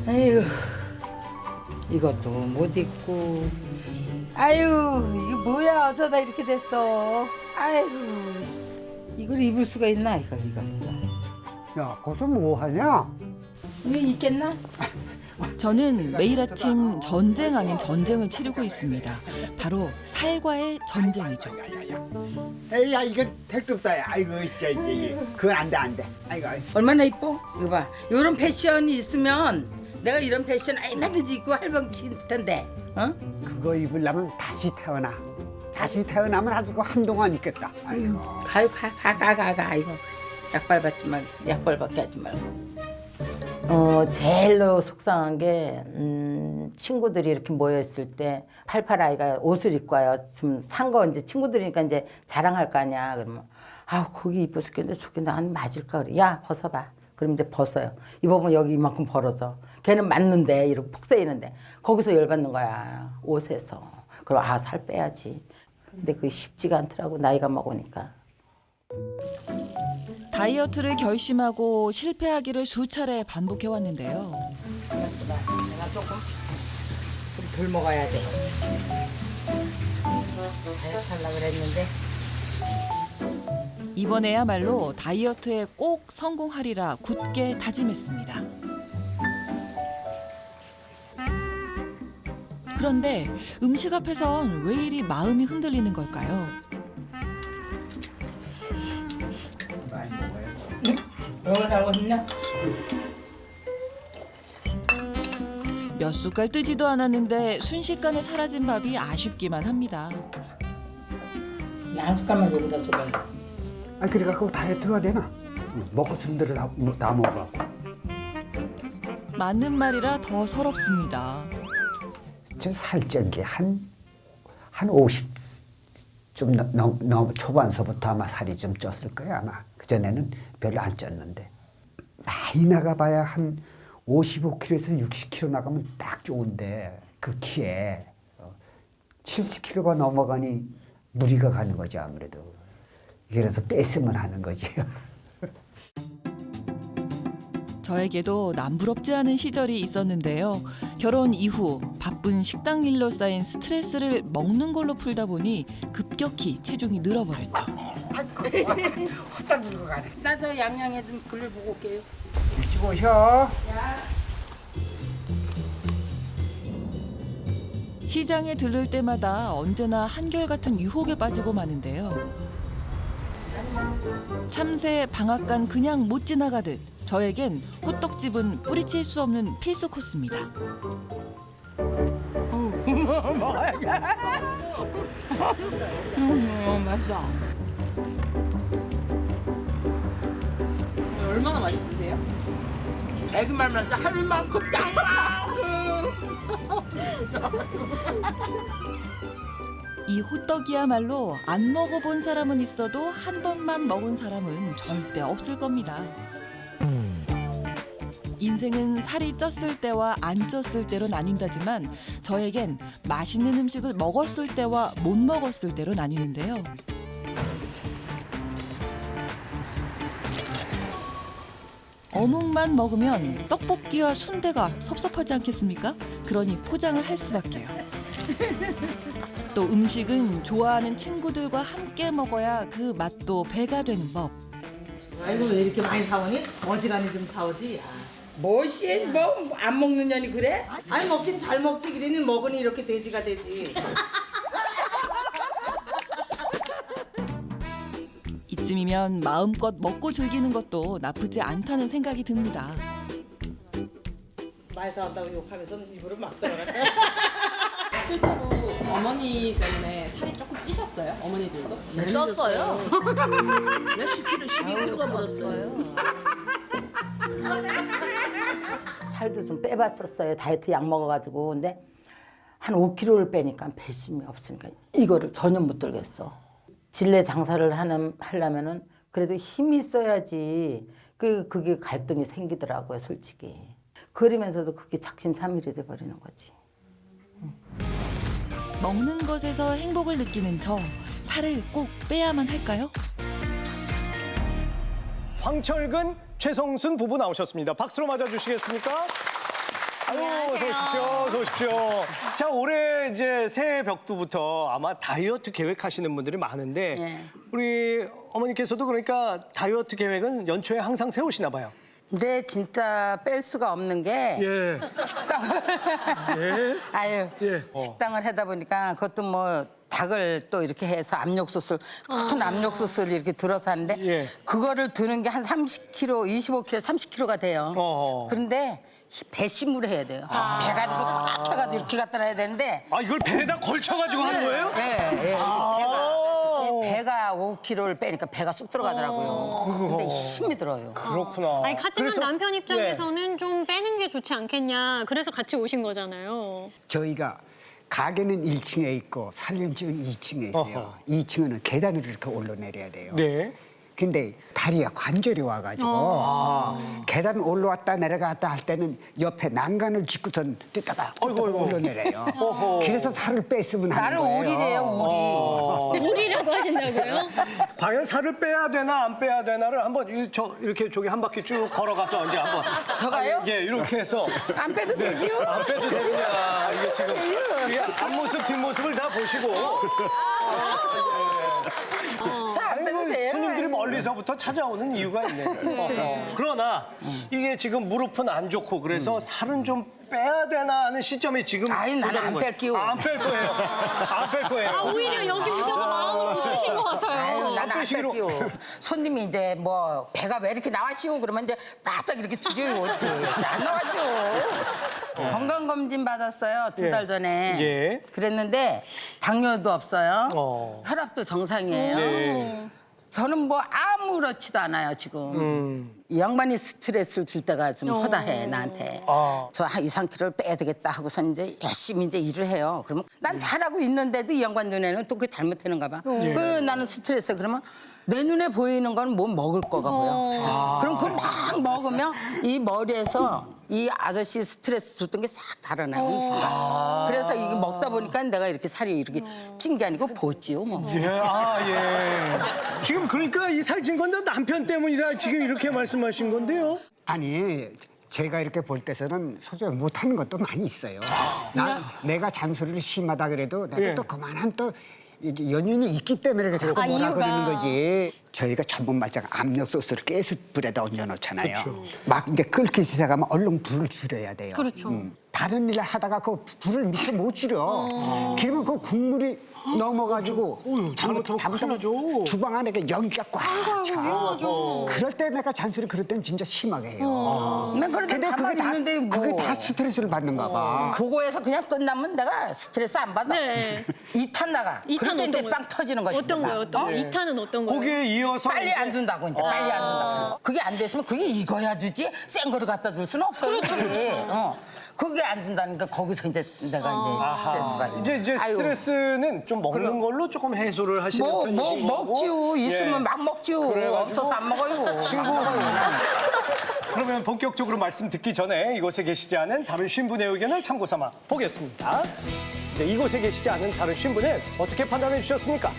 아유, 이것도 못 입고. 아유, 이게 뭐야? 어쩌다 이렇게 됐어. 아유, 이걸 입을 수가 있나? 이거. 야, 거기서 뭐 하냐? 이게 있겠나? 저는 매일 아침 전쟁 아닌 전쟁을 치르고 있습니다. 바로 살과의 전쟁이죠. 에이야, 이건 택도 없다. 아이고, 진짜 이게 그건 안 돼. 아이고. 얼마나 이뻐? 이거 봐. 이런 패션이 있으면 내가 이런 패션 얼마든지 입고 할방칠 텐데. 어? 그거 입으려면 다시 태어나. 다시 태어나면 아주 그 한동안 있겠다. 아이고. 가. 이거 약발 받지 말고, 약발 받게 하지 말고. 제일로 속상한 게 친구들이 이렇게 모여 있을 때 팔팔 아이가 옷을 입고 와요. 좀 산 거 이제 친구들이니까 이제 자랑할 거 아니야. 그러면 거기 이뻐 죽겠는데 저게 나한테 맞을까 그래. 야, 벗어봐. 그럼 이제 벗어요. 입어보면 여기 이만큼 벌어져. 걔는 맞는데 이렇게 푹 세이는데 거기서 열받는 거야. 옷에서. 그럼 살 빼야지. 근데 그게 쉽지가 않더라고. 나이가 먹으니까. 다이어트를 결심하고 실패하기를 수차례 반복해왔는데요. 내가 조금 덜 먹어야 돼. 다이어트 하려고 그랬는데. 이번에야말로 다이어트에 꼭 성공하리라 굳게 다짐했습니다. 그런데 음식 앞에선 왜 이리 마음이 흔들리는 걸까요? 먹으라고 했냐? 몇 숟갈 뜨지도 않았는데 순식간에 사라진 밥이 아쉽기만 합니다. 한 숟갈만 여기다 줘봐. 그래갖고 다이어트가 되나? 먹고 싶은 대로 다 먹어. 맞는 말이라 더 서럽습니다. 저 살찐 게 한 50 좀 초반서부터 아마 살이 좀 쪘을 거야 아마. 그전에는 별로 안 쪘는데 많이 나가봐야 한 55kg에서 60kg 나가면 딱 좋은데 그 키에 70kg가 넘어가니 무리가 가는 거죠 아무래도. 그래서 뺐으면 하는 거지. 저에게도 남부럽지 않은 시절이 있었는데요. 결혼 이후 바쁜 식당 일로 쌓인 스트레스를 먹는 걸로 풀다 보니 급격히 체중이 늘어버렸죠. 헛다 들고 가네. 나 저 양양에 좀 글을 보고 올게요. 일찍 오셔. 시장에 들를 때마다 언제나 한결같은 유혹에 빠지고 마는데요. 참새 방앗간 그냥 못 지나가듯 저에겐 호떡집은 뿌리칠 수 없는 필수 코스입니다. 맛있어. 얼마나 맛있으세요? 애기 말면서 할 만큼 짱만큼. 이 호떡이야말로 안 먹어본 사람은 있어도 한 번만 먹은 사람은 절대 없을 겁니다. 인생은 살이 쪘을 때와 안 쪘을 때로 나뉜다지만 저에겐 맛있는 음식을 먹었을 때와 못 먹었을 때로 나뉘는데요. 어묵만 먹으면 떡볶이와 순대가 섭섭하지 않겠습니까? 그러니 포장을 할 수밖에요. 또 음식은 좋아하는 친구들과 함께 먹어야 그 맛도 배가 되는 법. 아이고 왜 이렇게 많이 사오니? 어지간히 좀 사오지. 뭐시 뭐 안 먹는 년이 그래? 아니 먹긴 잘 먹지 그러니 먹으니 이렇게 돼지가 되지. 이쯤이면 마음껏 먹고 즐기는 것도 나쁘지 않다는 생각이 듭니다. 많이 사왔다고 욕하면서 입으로 막 들어가. 실제로 어머니 때문에 살이 조금 찌셨어요? 어머니들도? 쪘어요. 몇 10kg, 12kg가 묻었어요. 살도 좀 빼봤었어요. 다이어트 약 먹어가지고. 근데 한 5kg를 빼니까 배심이 없으니까 이거를 전혀 못 들겠어. 진례 장사를 하려면은 그래도 힘이 있어야지 그게 갈등이 생기더라고요, 솔직히. 그러면서도 그게 작심삼일이 돼버리는 거지. 먹는 것에서 행복을 느끼는 저, 살을 꼭 빼야만 할까요? 황철근, 최성순 부부 나오셨습니다. 박수로 맞아주시겠습니까? 아유, 어서 오십시오. 어서 오십시오. 자, 올해 이제 새해 벽두부터 아마 다이어트 계획하시는 분들이 많은데 우리 어머니께서도 그러니까 다이어트 계획은 연초에 항상 세우시나 봐요. 근데 진짜 뺄 수가 없는 게 식당을 식당을 하다 보니까 그것도 뭐 닭을 또 이렇게 해서 압력솥을 큰 압력솥을 이렇게 들어서 하는데 그거를 드는 게 한 30kg, 25kg, 30kg가 돼요. 그런데 배심으로 해야 돼요. 배 가지고 꽉 해가지고 이렇게 갖다 놔야 되는데 이걸 배에다 걸쳐가지고 하는 거예요? 예. 배가 5kg를 빼니까 배가 쑥 들어가더라고요. 근데 힘이 들어요. 그렇구나. 아니, 하지만 남편 입장에서는 좀 빼는 게 좋지 않겠냐. 그래서 같이 오신 거잖아요. 저희가 가게는 1층에 있고 살림집은 2층에 있어요. 2층은 계단으로 이렇게 올라내려야 돼요. 네. 근데 다리가 관절이 와가지고 계단 올라왔다 내려갔다 할 때는 옆에 난간을 짚고선 뛰다가 올라내려요. 그래서 살을 뺐으면 하는 나를 거예요. 오리래요, 오리. 오리라고 하신다고요? 과연 살을 빼야 되나 안 빼야 되나를 한번 이렇게 저기 한 바퀴 쭉 걸어가서 이제 한번 저가요? 예, 이렇게 해서 안 빼도 되죠? 안 빼도 되느냐 이게 지금 이게 앞모습 뒷모습을 다 보시고 안 빼도 돼요. 손님들이 멀리서부터 찾아오는 이유가 있네요. 그러나 이게 지금 무릎은 안 좋고 그래서 살은 좀 빼야 되나 하는 시점에 지금 나는 안 뺄게요. 안 뺄 거예요. 안 뺄 거예요. 오히려 여기 오셔서 마음을 붙이신 것 같아요. 나는 안 뺄게요. 손님이 이제 뭐 배가 왜 이렇게 나와시오 그러면 이제 바짝 이렇게 뒤져요. 이렇게 안 나와시오. 건강검진 받았어요. 2달 전에. 그랬는데 당뇨도 없어요. 혈압도 정상이에요. 네. 저는 뭐 아무렇지도 않아요, 지금. 이 양반이 스트레스를 줄 때가 좀 허다해, 나한테. 저 한 2, 3kg를 빼야 되겠다 하고서 이제 열심히 이제 일을 해요. 그러면 난 잘하고 있는데도 이 양반 눈에는 또 그게 잘못되는가 봐. 나는 스트레스 그러면 내 눈에 보이는 건 뭐 먹을 거가 보여. 그럼 그걸 막 먹으면 이 머리에서 이 아저씨 스트레스 줬던 게 싹 달아나요, 어느 순간. 그래서 이게 먹다 보니까 내가 이렇게 살이 이렇게 찐 게 아니고 보지요, 뭐. 지금 그러니까 이 살찐 건 다 남편 때문이다 지금 이렇게 말씀하신 건데요. 아니 제가 이렇게 볼 때서는 소설 못하는 것도 많이 있어요. 내가 잔소리를 심하다 그래도 내가 예. 또 그만한 또 연륜이 있기 때문에 이렇게 자꾸 뭐라 그러는 거지. 저희가 전분 말짱 압력 소스를 가스불에다 얹어놓잖아요. 막 이제 끓기 시작하면 얼른 불을 줄여야 돼요. 그렇죠. 다른 일을 하다가 그 불을 밑에 못 줄여. 그러면 그 국물이 넘어가지고 잘못하면 주방 안에 그 연기가 꽉 차. 그럴 때 내가 잔소리 그럴 때는 진짜 심하게 해요. 난 그런데 가만히 있는데 뭐. 그게 다 스트레스를 받는가 봐. 그거에서 그냥 끝나면 내가 스트레스 안 받아. 네. 2탄 나가. 그럴 때 이제 빵 터지는 거지. 어떤 거요? 어떤 거? 2탄은 어떤 거요? 거기에 이어서 빨리 안 준다고 이제 빨리 안 준다고. 그게 안 됐으면 그게 익어야 주지 센 거를 갖다 줄 수는 없어. 그렇죠. 그게 안 준다니까 거기서 이제 내가 이제 스트레스 받지. 이제 스트레스는 좀 먹는 걸로 조금 해소를 하시는 편이신 거고. 먹지요. 있으면 막 먹지요. 없어서 안 먹어요. 친구. 그러면 본격적으로 말씀 듣기 전에 이곳에 계시지 않은 다른 신분의 의견을 참고 삼아 보겠습니다. 네, 이곳에 계시지 않은 다른 신분은 어떻게 판단해 주셨습니까?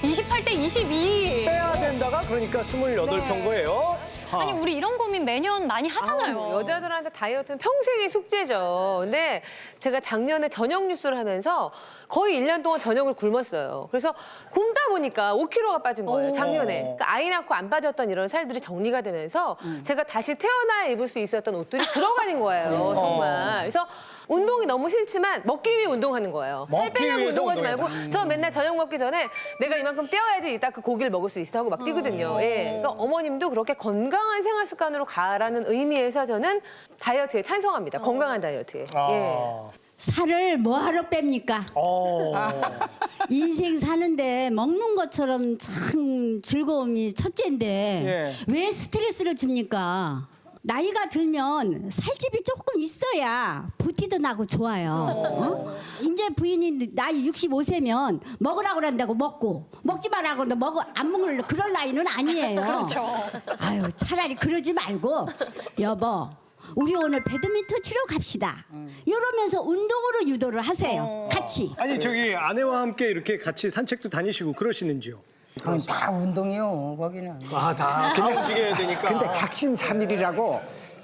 28대 22. 빼야 된다가 그러니까 28편 거예요. 아니 우리 이런 고민 매년 많이 하잖아요. 여자들한테 다이어트는 평생의 숙제죠. 근데 제가 작년에 저녁 뉴스를 하면서 거의 1년 동안 저녁을 굶었어요. 그래서 굶다 보니까 5kg가 빠진 거예요, 작년에. 그러니까 아이 낳고 안 빠졌던 이런 살들이 정리가 되면서 제가 다시 태어나야 입을 수 있었던 옷들이 들어가는 거예요, 정말. 그래서 운동이 너무 싫지만 먹기 위해 운동하는 거예요. 살 빼려고 운동하지 말고 저 맨날 저녁 먹기 전에 내가 이만큼 뛰어야지 이따 그 고기를 먹을 수 있어 하고 막 뛰거든요. 예. 그러니까 어머님도 그렇게 건강한 생활 습관으로 가라는 의미에서 저는 다이어트에 찬성합니다. 건강한 다이어트에. 예. 살을 뭐하러 뺍니까? 인생 사는데 먹는 것처럼 참 즐거움이 첫째인데 왜 스트레스를 줍니까? 나이가 들면 살집이 조금 있어야 부티도 나고 좋아요. 어? 이제 부인이 나이 65세면 먹으라고 그런다고 먹고 먹지 말라고 그런다고 안 먹을 그럴 나이는 아니에요. 그렇죠. 아유 차라리 그러지 말고 여보 우리 오늘 배드민턴 치러 갑시다. 이러면서 운동으로 유도를 하세요. 같이. 아니 저기 아내와 함께 이렇게 같이 산책도 다니시고 그러시는지요? 그건 다 운동이요, 거기는. 다 움직여야 되니까. 근데 작심삼일이라고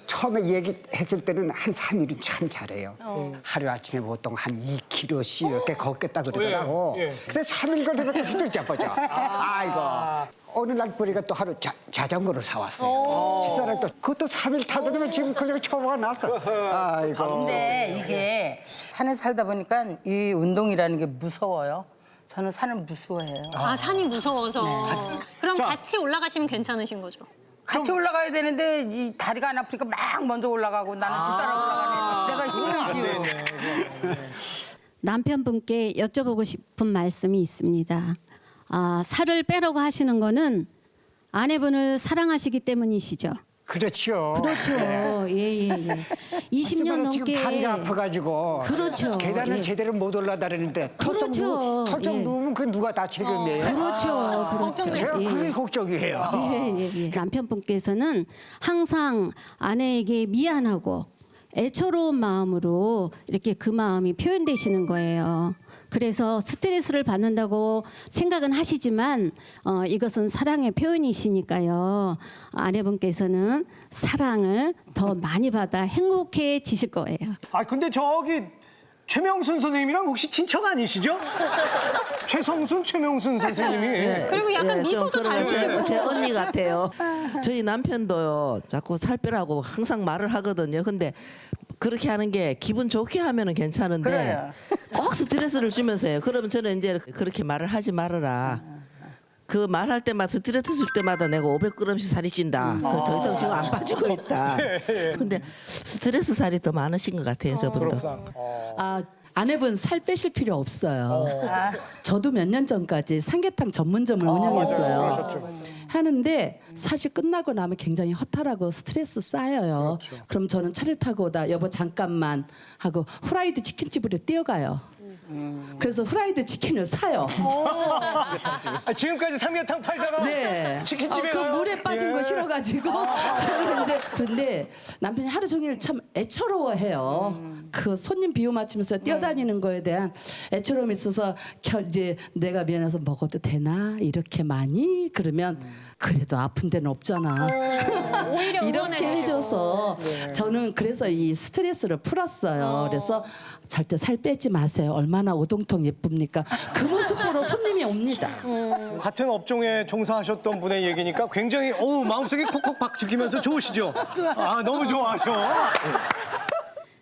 처음에 얘기했을 때는 한 3일은 참 잘해요. 하루 아침에 보통 한 2km씩 이렇게 걷겠다 그러더라고. 근데 3일 걸리니까 힘들자빠져. 아이고. 어느 날 보니까 또 하루 자전거를 사왔어요. 집사람 또 그것도 3일 타더니 지금 그냥 초보가 났어. 아이고. 근데 이게 산에 살다 보니까 이 운동이라는 게 무서워요. 저는 산을 무서워해요. 산이 무서워서. 그럼 같이 올라가시면 괜찮으신 거죠? 같이 올라가야 되는데 이 다리가 안 아프니까 막 먼저 올라가고 나는 뒤따라 올라가네. 내가 힘들지요. 남편분께 여쭤보고 싶은 말씀이 있습니다. 살을 빼라고 하시는 거는 아내분을 사랑하시기 때문이시죠? 그렇죠. 그렇죠. 예. 20년 넘게 지금 다리가 아파가지고 그렇죠. 계단을 예. 제대로 못 올라다니는데 그렇죠. 털좀 예. 누우면 그 누가 다 책임이에요. 그렇죠. 제가 예. 그게 걱정이에요. 예. 남편분께서는 항상 아내에게 미안하고 애처로운 마음으로 이렇게 그 마음이 표현되시는 거예요. 그래서 스트레스를 받는다고 생각은 하시지만 이것은 사랑의 표현이시니까요. 아내분께서는 사랑을 더 많이 받아 행복해지실 거예요. 근데 저기 최명순 선생님이랑 혹시 친척 아니시죠? 최성순, 최명순 선생님이. 그리고 약간 미소도 닮으시고. 제 언니 같아요. 저희 남편도요. 자꾸 살 빼라고 항상 말을 하거든요. 근데 그렇게 하는 게 기분 좋게 하면은 괜찮은데 그래요. 꼭 스트레스를 주면서 해요. 그러면 저는 이제 그렇게 말을 하지 말아라. 그 말할 때마다 스트레스 줄 때마다 내가 500g씩 살이 찐다. 더 이상 지금 안 빠지고 있다. 근데 스트레스 살이 더 많으신 것 같아요, 저분도. 아내분 살 빼실 필요 없어요. 저도 몇 년 전까지 삼계탕 전문점을 운영했어요. 그러셨죠. 하는데 사실 끝나고 나면 굉장히 허탈하고 스트레스 쌓여요. 그럼 저는 차를 타고 오다 여보 잠깐만 하고 후라이드 치킨집으로 뛰어가요. 그래서 후라이드 치킨을 사요. 지금까지 삼계탕 팔다가 치킨집에 그 가요? 물에 빠진 거 싫어가지고 저는 이제 근데 남편이 하루 종일 참 애처로워해요. 그 손님 비유 맞추면서 뛰어다니는 거에 대한 애처로움이 있어서 이제 내가 미안해서 먹어도 되나 이렇게 많이 그러면 그래도 아픈 데는 없잖아. 오히려 이렇게 응원해주시고. 해줘서 저는 그래서 이 스트레스를 풀었어요. 그래서 절대 살 빼지 마세요. 얼마나 오동통 예쁩니까? 그 모습으로 손님이 옵니다. 같은 업종에 종사하셨던 분의 얘기니까 굉장히 마음속에 콕콕 박히면서 좋으시죠? 아, 너무 좋아하셔.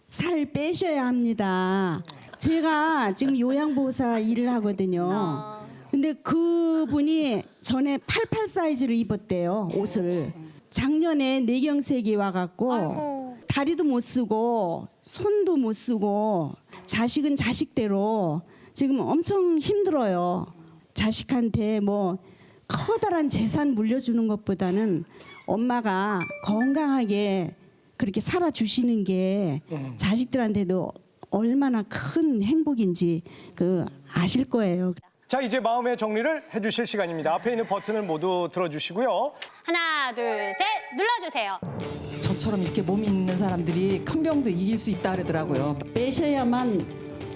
살 빼셔야 합니다. 제가 지금 요양보호사 일을 하거든요. 근데 그분이 전에 88 사이즈를 입었대요, 옷을. 작년에 뇌경색이 와갖고 다리도 못 쓰고 손도 못 쓰고 자식은 자식대로 지금 엄청 힘들어요. 자식한테 뭐 커다란 재산 물려주는 것보다는 엄마가 건강하게 그렇게 살아주시는 게 자식들한테도 얼마나 큰 행복인지 아실 거예요. 자, 이제 마음의 정리를 해주실 시간입니다. 앞에 있는 버튼을 모두 들어주시고요. 하나, 둘, 셋 눌러주세요. 저처럼 이렇게 몸이 있는 사람들이 큰 병도 이길 수 있다 그러더라고요. 빼셔야만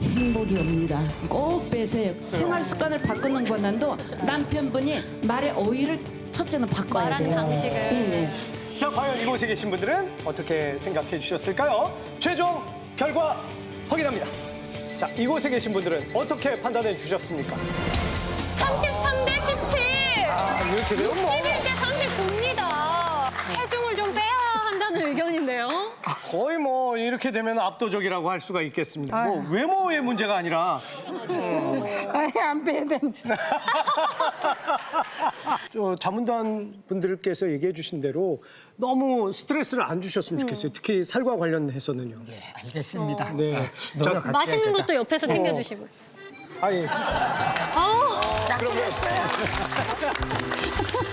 행복이 옵니다. 꼭 빼세요. 생활 습관을 바꾸는 권한도 남편분이 말의 어휘를 첫째는 바꿔야 말하는 돼요. 방식을. 예. 자, 과연 이곳에 계신 분들은 어떻게 생각해 주셨을까요? 최종 결과 확인합니다. 자, 이곳에 계신 분들은 어떻게 판단해 주셨습니까? 33 대 17. 아, 이렇게 돼요? 11대 39입니다. 체중을 좀 빼야 한다는 의견인데요. 거의 뭐 이렇게 되면 압도적이라고 할 수가 있겠습니다. 뭐 외모의 문제가 아니라 안 빼야 된다. 자문단 분들께서 얘기해 주신 대로 너무 스트레스를 안 주셨으면 좋겠어요. 특히 살과 관련해서는요. 네, 알겠습니다. 네. 맛있는 것도 옆에서 챙겨주시고. 아니. 낙심했어요.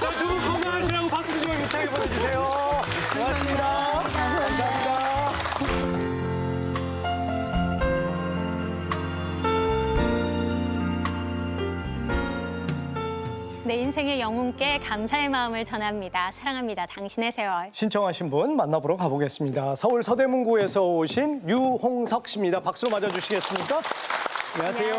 자, 두 분 건강하시라고 박수 좀 힘차게 보내주세요. 고맙습니다. 감사합니다. 내 인생의 영웅께 감사의 마음을 전합니다. 사랑합니다. 당신의 세월. 신청하신 분 만나보러 가보겠습니다. 서울 서대문구에서 오신 유홍석 씨입니다. 박수로 맞아주시겠습니까? 안녕하세요.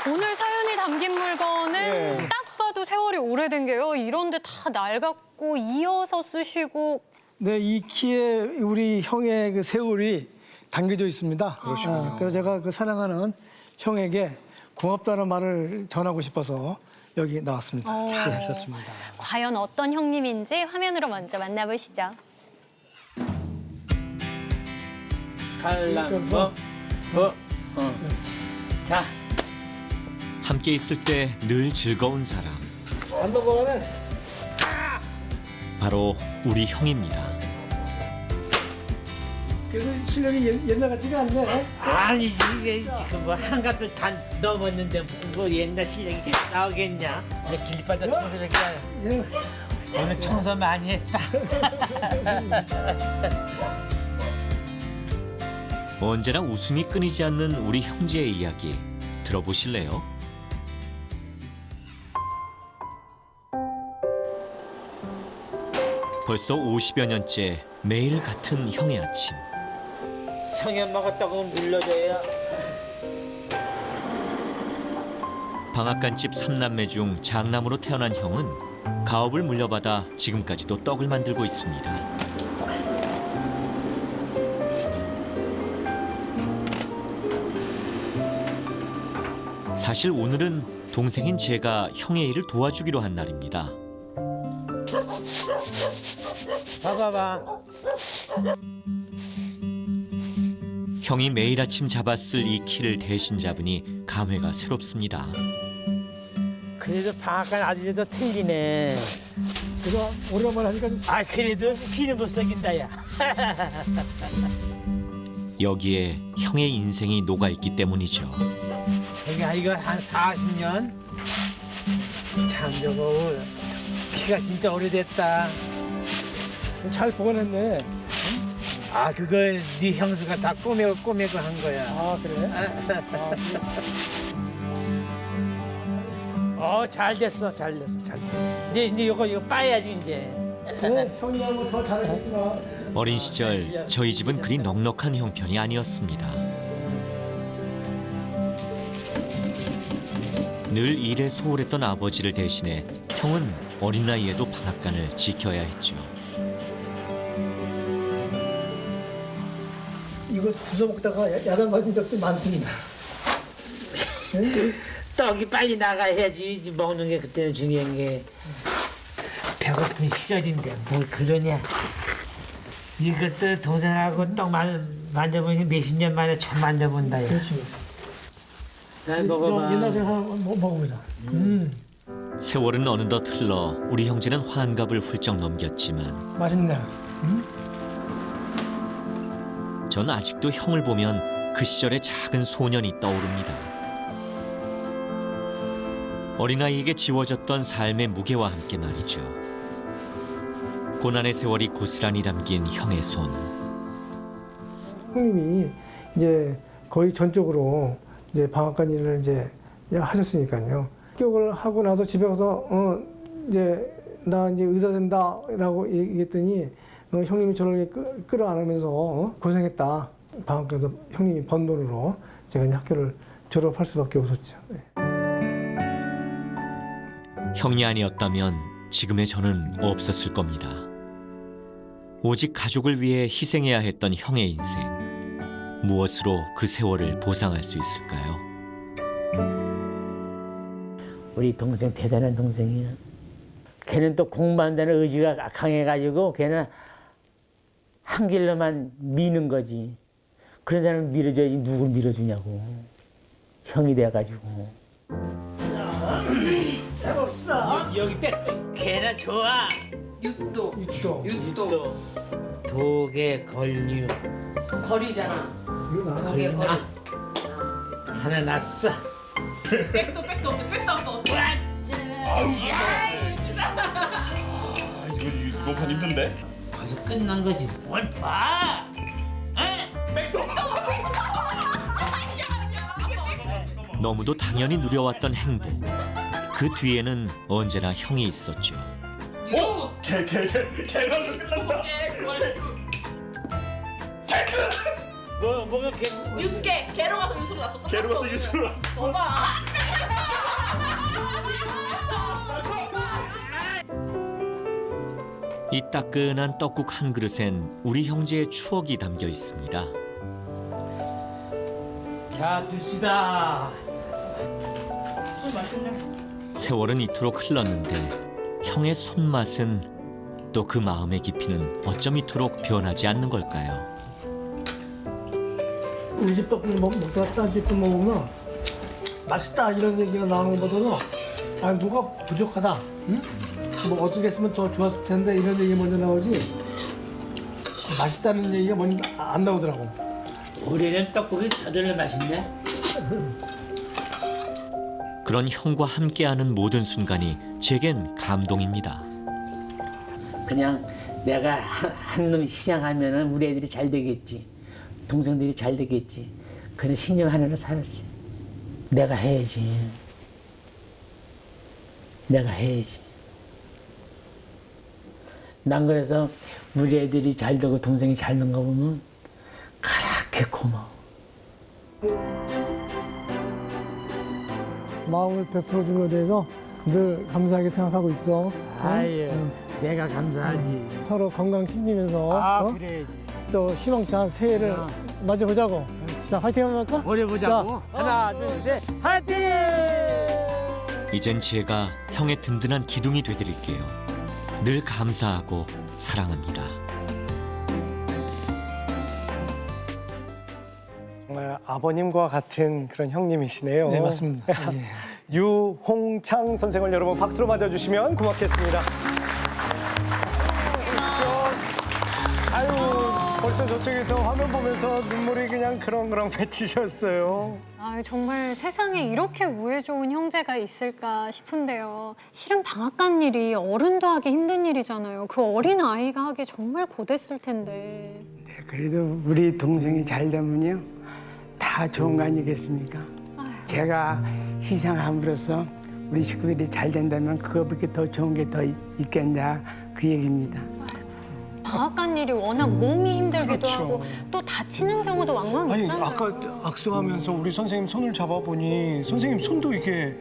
오늘 사연이 담긴 물건은 딱 봐도 세월이 오래된 게요. 이런데 다 낡았고 이어서 쓰시고. 네, 이 키에 우리 형의 그 세월이 담겨져 있습니다. 그러시군요. 그래서 제가 그 사랑하는 형에게 고맙다는 말을 전하고 싶어서 여기 나왔습니다. 잘하셨습니다. 과연 어떤 형님인지 화면으로 먼저 만나보시죠. 갈라머 자, 함께 있을 때 늘 즐거운 사람. 안 넘어가네. 바로 우리 형입니다. 그래도 실력이 옛날 같지가 않네. 아니지 이게 지금 뭐 한갑을 다 넘었는데 무슨 뭐 옛날 실력이 나오겠냐. 내 길바닥 청소를 해. 오늘 청소 많이 했다. 언제나 웃음이 끊이지 않는 우리 형제의 이야기 들어보실래요? 벌써 50여 년째 매일 같은 형의 아침. 성현 먹었다고 눌러줘야. 방앗간집 3남매 중 장남으로 태어난 형은 가업을 물려받아 지금까지도 떡을 만들고 있습니다. 사실 오늘은 동생인 제가 형의 일을 도와주기로 한 날입니다. 봐봐봐. 형이 매일 아침 잡았을 이 키를 대신 잡으니 감회가 새롭습니다. 그래도 방앗간 아들도 틀리네. 그래서 오래간만에 하니까 좀... 아, 그래도 피는 못 속인다, 야. 여기에 형의 인생이 녹아있기 때문이죠. 내가 이거 한 40년? 참, 저거 키가 진짜 오래됐다. 잘 보관했네. 아, 그거 네 형수가 다 꼬매고 한 거야. 아, 그래? 잘 됐어. 네 이거 빠야지 이제. 형님하고 더 잘하겠지만. 어린 시절 저희 집은 그리 넉넉한 형편이 아니었습니다. 늘 일에 소홀했던 아버지를 대신해 형은 어린 나이에도 방앗간을 지켜야 했죠. 이거 부숴 먹다가 야단 맞은 적도 많습니다. 떡이 빨리 나가야지 먹는 게 그때는 중요한 게. 배고픈 시절인데 뭘 그러냐. 이것도 동생하고 떡 만져보니 몇십 년 만에 처음 만져본다. 야. 그렇죠. 잘 먹어봐. 옛날에 하나 먹어보자. 세월은 어느덧 흘러 우리 형제는 환갑을 훌쩍 넘겼지만 맛있네. 전 아직도 형을 보면 그 시절의 작은 소년이 떠오릅니다. 어린아이에게 지워졌던 삶의 무게와 함께 말이죠. 고난의 세월이 고스란히 담긴 형의 손. 형님이 이제 거의 전적으로 이제 방앗간 일을 이제 하셨으니까요. 합격을 하고 나서 집에 가서 이제 나 이제 의사 된다라고 얘기했더니 형님이 저를 끌어안으면서 고생했다. 방앗간에서 형님이 번 돈으로 제가 이제 학교를 졸업할 수밖에 없었죠. 네. 형이 아니었다면 지금의 저는 없었을 겁니다. 오직 가족을 위해 희생해야 했던 형의 인생. 무엇으로 그 세월을 보상할 수 있을까요? 우리 동생 대단한 동생이야. 걔는 또 공부한다는 의지가 강해가지고 걔는 한 길로만 미는 거지. 그런 사람을 밀어줘야지 누굴 밀어주냐고. 형이 돼가지고. 해봅시다. 여기 걔나 좋아. 육도. 독에 걸류. 거리잖아. 독에 거리. 하나 났어. 백도 없어. 이거 녹화 힘든데? 가서 끝난 거지. 뭘 봐? 너무도 당연히 누려왔던 행복. 그 뒤에는 언제나 형이 있었죠. 개나서 끝났다. 뭐가 개? 육개. 개로 가서 유수로 났어. 개로 가서 유수로 났어. 엄마. 이 따끈한 떡국 한 그릇엔 우리 형제의 추억이 담겨 있습니다. 자, 듭시다. 세월은 이토록 흘렀는데 형의 손맛은 또 그 마음의 깊이는 어쩜 이토록 변하지 않는 걸까요? 우리 집 떡국 먹다가 딴 집 먹으면 맛있다 이런 얘기가 나오는 것보다는 아 뭐가 부족하다. 응? 뭐 어떻게 했으면 더 좋았을 텐데 이런 얘기 먼저 나오지 맛있다는 얘기가 먼저 안 나오더라고. 우리는 떡국이 저절로 맛있네. 그런 형과 함께하는 모든 순간이 제겐 감동입니다. 그냥 내가 한 놈 희생하면은 우리 애들이 잘 되겠지. 동생들이 잘 되겠지. 그런 신념 하나로 살았어. 내가 해야지. 난 그래서 우리 애들이 잘 되고 동생이 잘 된 거 보면 그렇게 고마워. 마음을 베풀어 준 것에 대해서 늘 감사하게 생각하고 있어. 아유, 내가 감사하지. 서로 건강 챙기면서 그래야지. 또 희망찬 새해를 맞이보자고. 자, 화이팅 한번 할까? 오래 보자고. 하나, 둘, 셋, 화이팅! 이젠 제가 형의 든든한 기둥이 되드릴게요. 늘 감사하고 사랑합니다. 정말 아버님과 같은 그런 형님이시네요. 네, 맞습니다. 유홍창 선생을 여러분 박수로 맞아주시면 고맙겠습니다. 아유, 벌써 저쪽에서 화면 보면서 눈물이 그냥 그렁그렁 맺히셨어요. 아, 정말 세상에 이렇게 우애 좋은 형제가 있을까 싶은데요. 실은 방앗간 일이 어른도 하기 힘든 일이잖아요. 그 어린 아이가 하기 정말 고됐을 텐데. 그래도 우리 동생이 잘 되면요 다 좋은 거 아니겠습니까? 제가 희생함으로써 우리 식구들이 잘 된다면 그거밖에 더 좋은 게 더 있겠냐 그 얘기입니다. 방앗간 일이 워낙 몸이 힘들기도 그렇죠. 하고 또 다치는 경우도 왕왕 아니, 있잖아요. 아까 악수하면서 우리 선생님 손을 잡아보니 선생님 손도 이게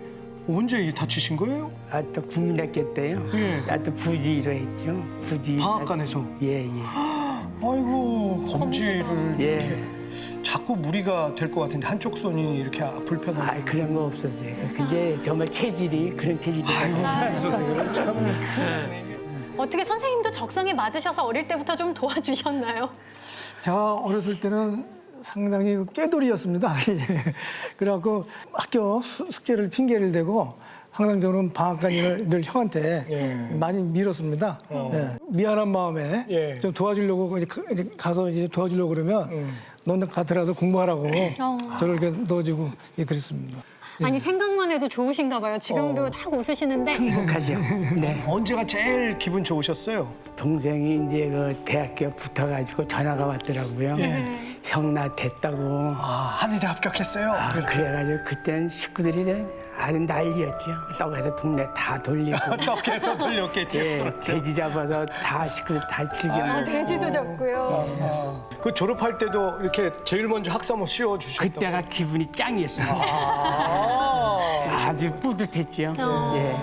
언제 이게 다치신 거예요? 또 국민학교 때요. 또 부지로 했죠. 부지. 방앗간에서? 예. 아이고, 검지를 예. 이렇게. 자꾸 무리가 될 것 같은데 한쪽 손이 이렇게 불편한. 아, 그런 거 없었어요. 그게 정말 체질이 그런 체질이. 선생님은 참. 어떻게 선생님도 적성에 맞으셔서 어릴 때부터 좀 도와주셨나요? 제가 어렸을 때는 상당히 깨돌이였습니다. 예. 그래갖고 학교 숙제를 핑계를 대고 항상 저는 방앗간일을 늘 형한테 많이 밀었습니다. 예. 미안한 마음에 좀 도와주려고 이제 가서 이제 도와주려고 그러면 너는 가더라도 공부하라고 저를 이렇게 넣어주고 그랬습니다. 아니 생각만 해도 좋으신가 봐요. 지금도 딱 웃으시는데. 행복하죠. 네. 언제가 제일 기분 좋으셨어요? 동생이 이제 그 대학교 붙어가지고 전화가 왔더라고요. 형 나 됐다고. 한의대 합격했어요. 그래가지고 그땐 식구들이 아주 난리였죠. 떡에서 동네 다 돌리고. 떡에서 돌렸겠죠. 예, 돼지 잡아서 다 식구들 다 즐겨. 돼지도 잡고요. 그 졸업할 때도 이렇게 제일 먼저 학사모 씌워주셨다고. 그때가 기분이 짱이었어요. 아주 뿌듯했죠. 예.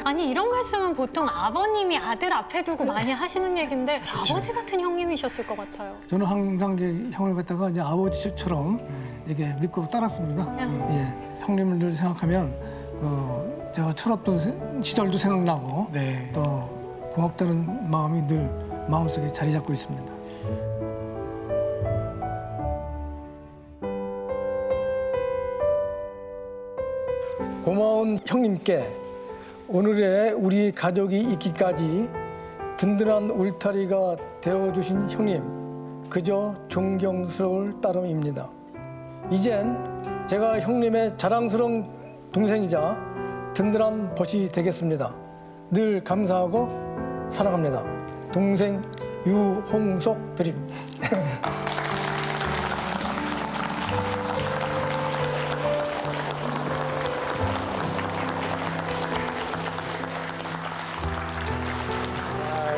아니 이런 말씀은 보통 아버님이 아들 앞에 두고 많이 하시는 얘기인데 아버지 같은 형님이셨을 것 같아요. 저는 항상 형을 갖다가 이제 아버지처럼 이렇게 믿고 따랐습니다. 예, 형님을 늘 생각하면 제가 철없던 시절도 생각나고 또 고맙다는 마음이 늘 마음속에 자리 잡고 있습니다. 고마운 형님께 오늘의 우리 가족이 있기까지 든든한 울타리가 되어주신 형님, 그저 존경스러울 따름입니다. 이젠 제가 형님의 자랑스러운 동생이자 든든한 벗이 되겠습니다. 늘 감사하고 사랑합니다. 동생 유홍석 드림.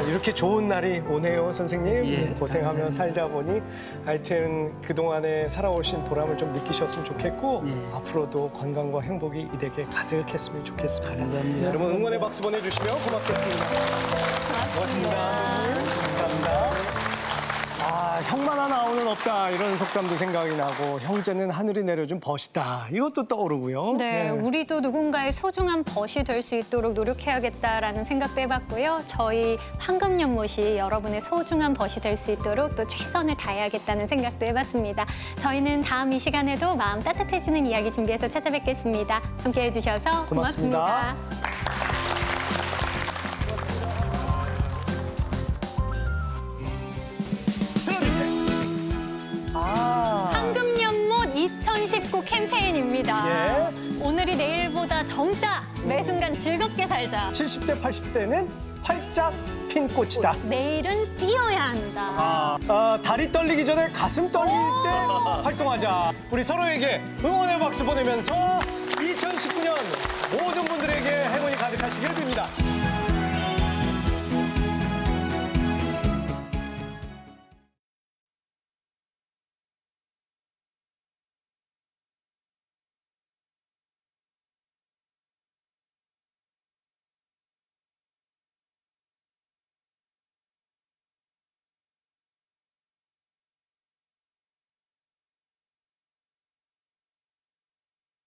이렇게 좋은 날이 오네요, 선생님. 고생하며 살다 보니 하여튼 그동안에 살아오신 보람을 좀 느끼셨으면 좋겠고 앞으로도 건강과 행복이 이 댁에 가득했으면 좋겠습니다. 감사합니다. 여러분 응원의 박수 보내주시면 고맙겠습니다. 고맙습니다. 감사합니다. 형만 하나 아우는 없다 이런 속담도 생각이 나고 형제는 하늘이 내려준 벗이다 이것도 떠오르고요. 네, 우리도 누군가의 소중한 벗이 될 수 있도록 노력해야겠다라는 생각도 해봤고요. 저희 황금연못이 여러분의 소중한 벗이 될 수 있도록 또 최선을 다해야겠다는 생각도 해봤습니다. 저희는 다음 이 시간에도 마음 따뜻해지는 이야기 준비해서 찾아뵙겠습니다. 함께해 주셔서 고맙습니다. 황금연못 2019 캠페인입니다. 오늘이 내일보다 젊다. 매 순간 즐겁게 살자. 70대, 80대는 활짝 핀 꽃이다. 내일은 뛰어야 한다. 다리 떨리기 전에 가슴 떨릴 때 활동하자. 우리 서로에게 응원의 박수 보내면서 2019년 모든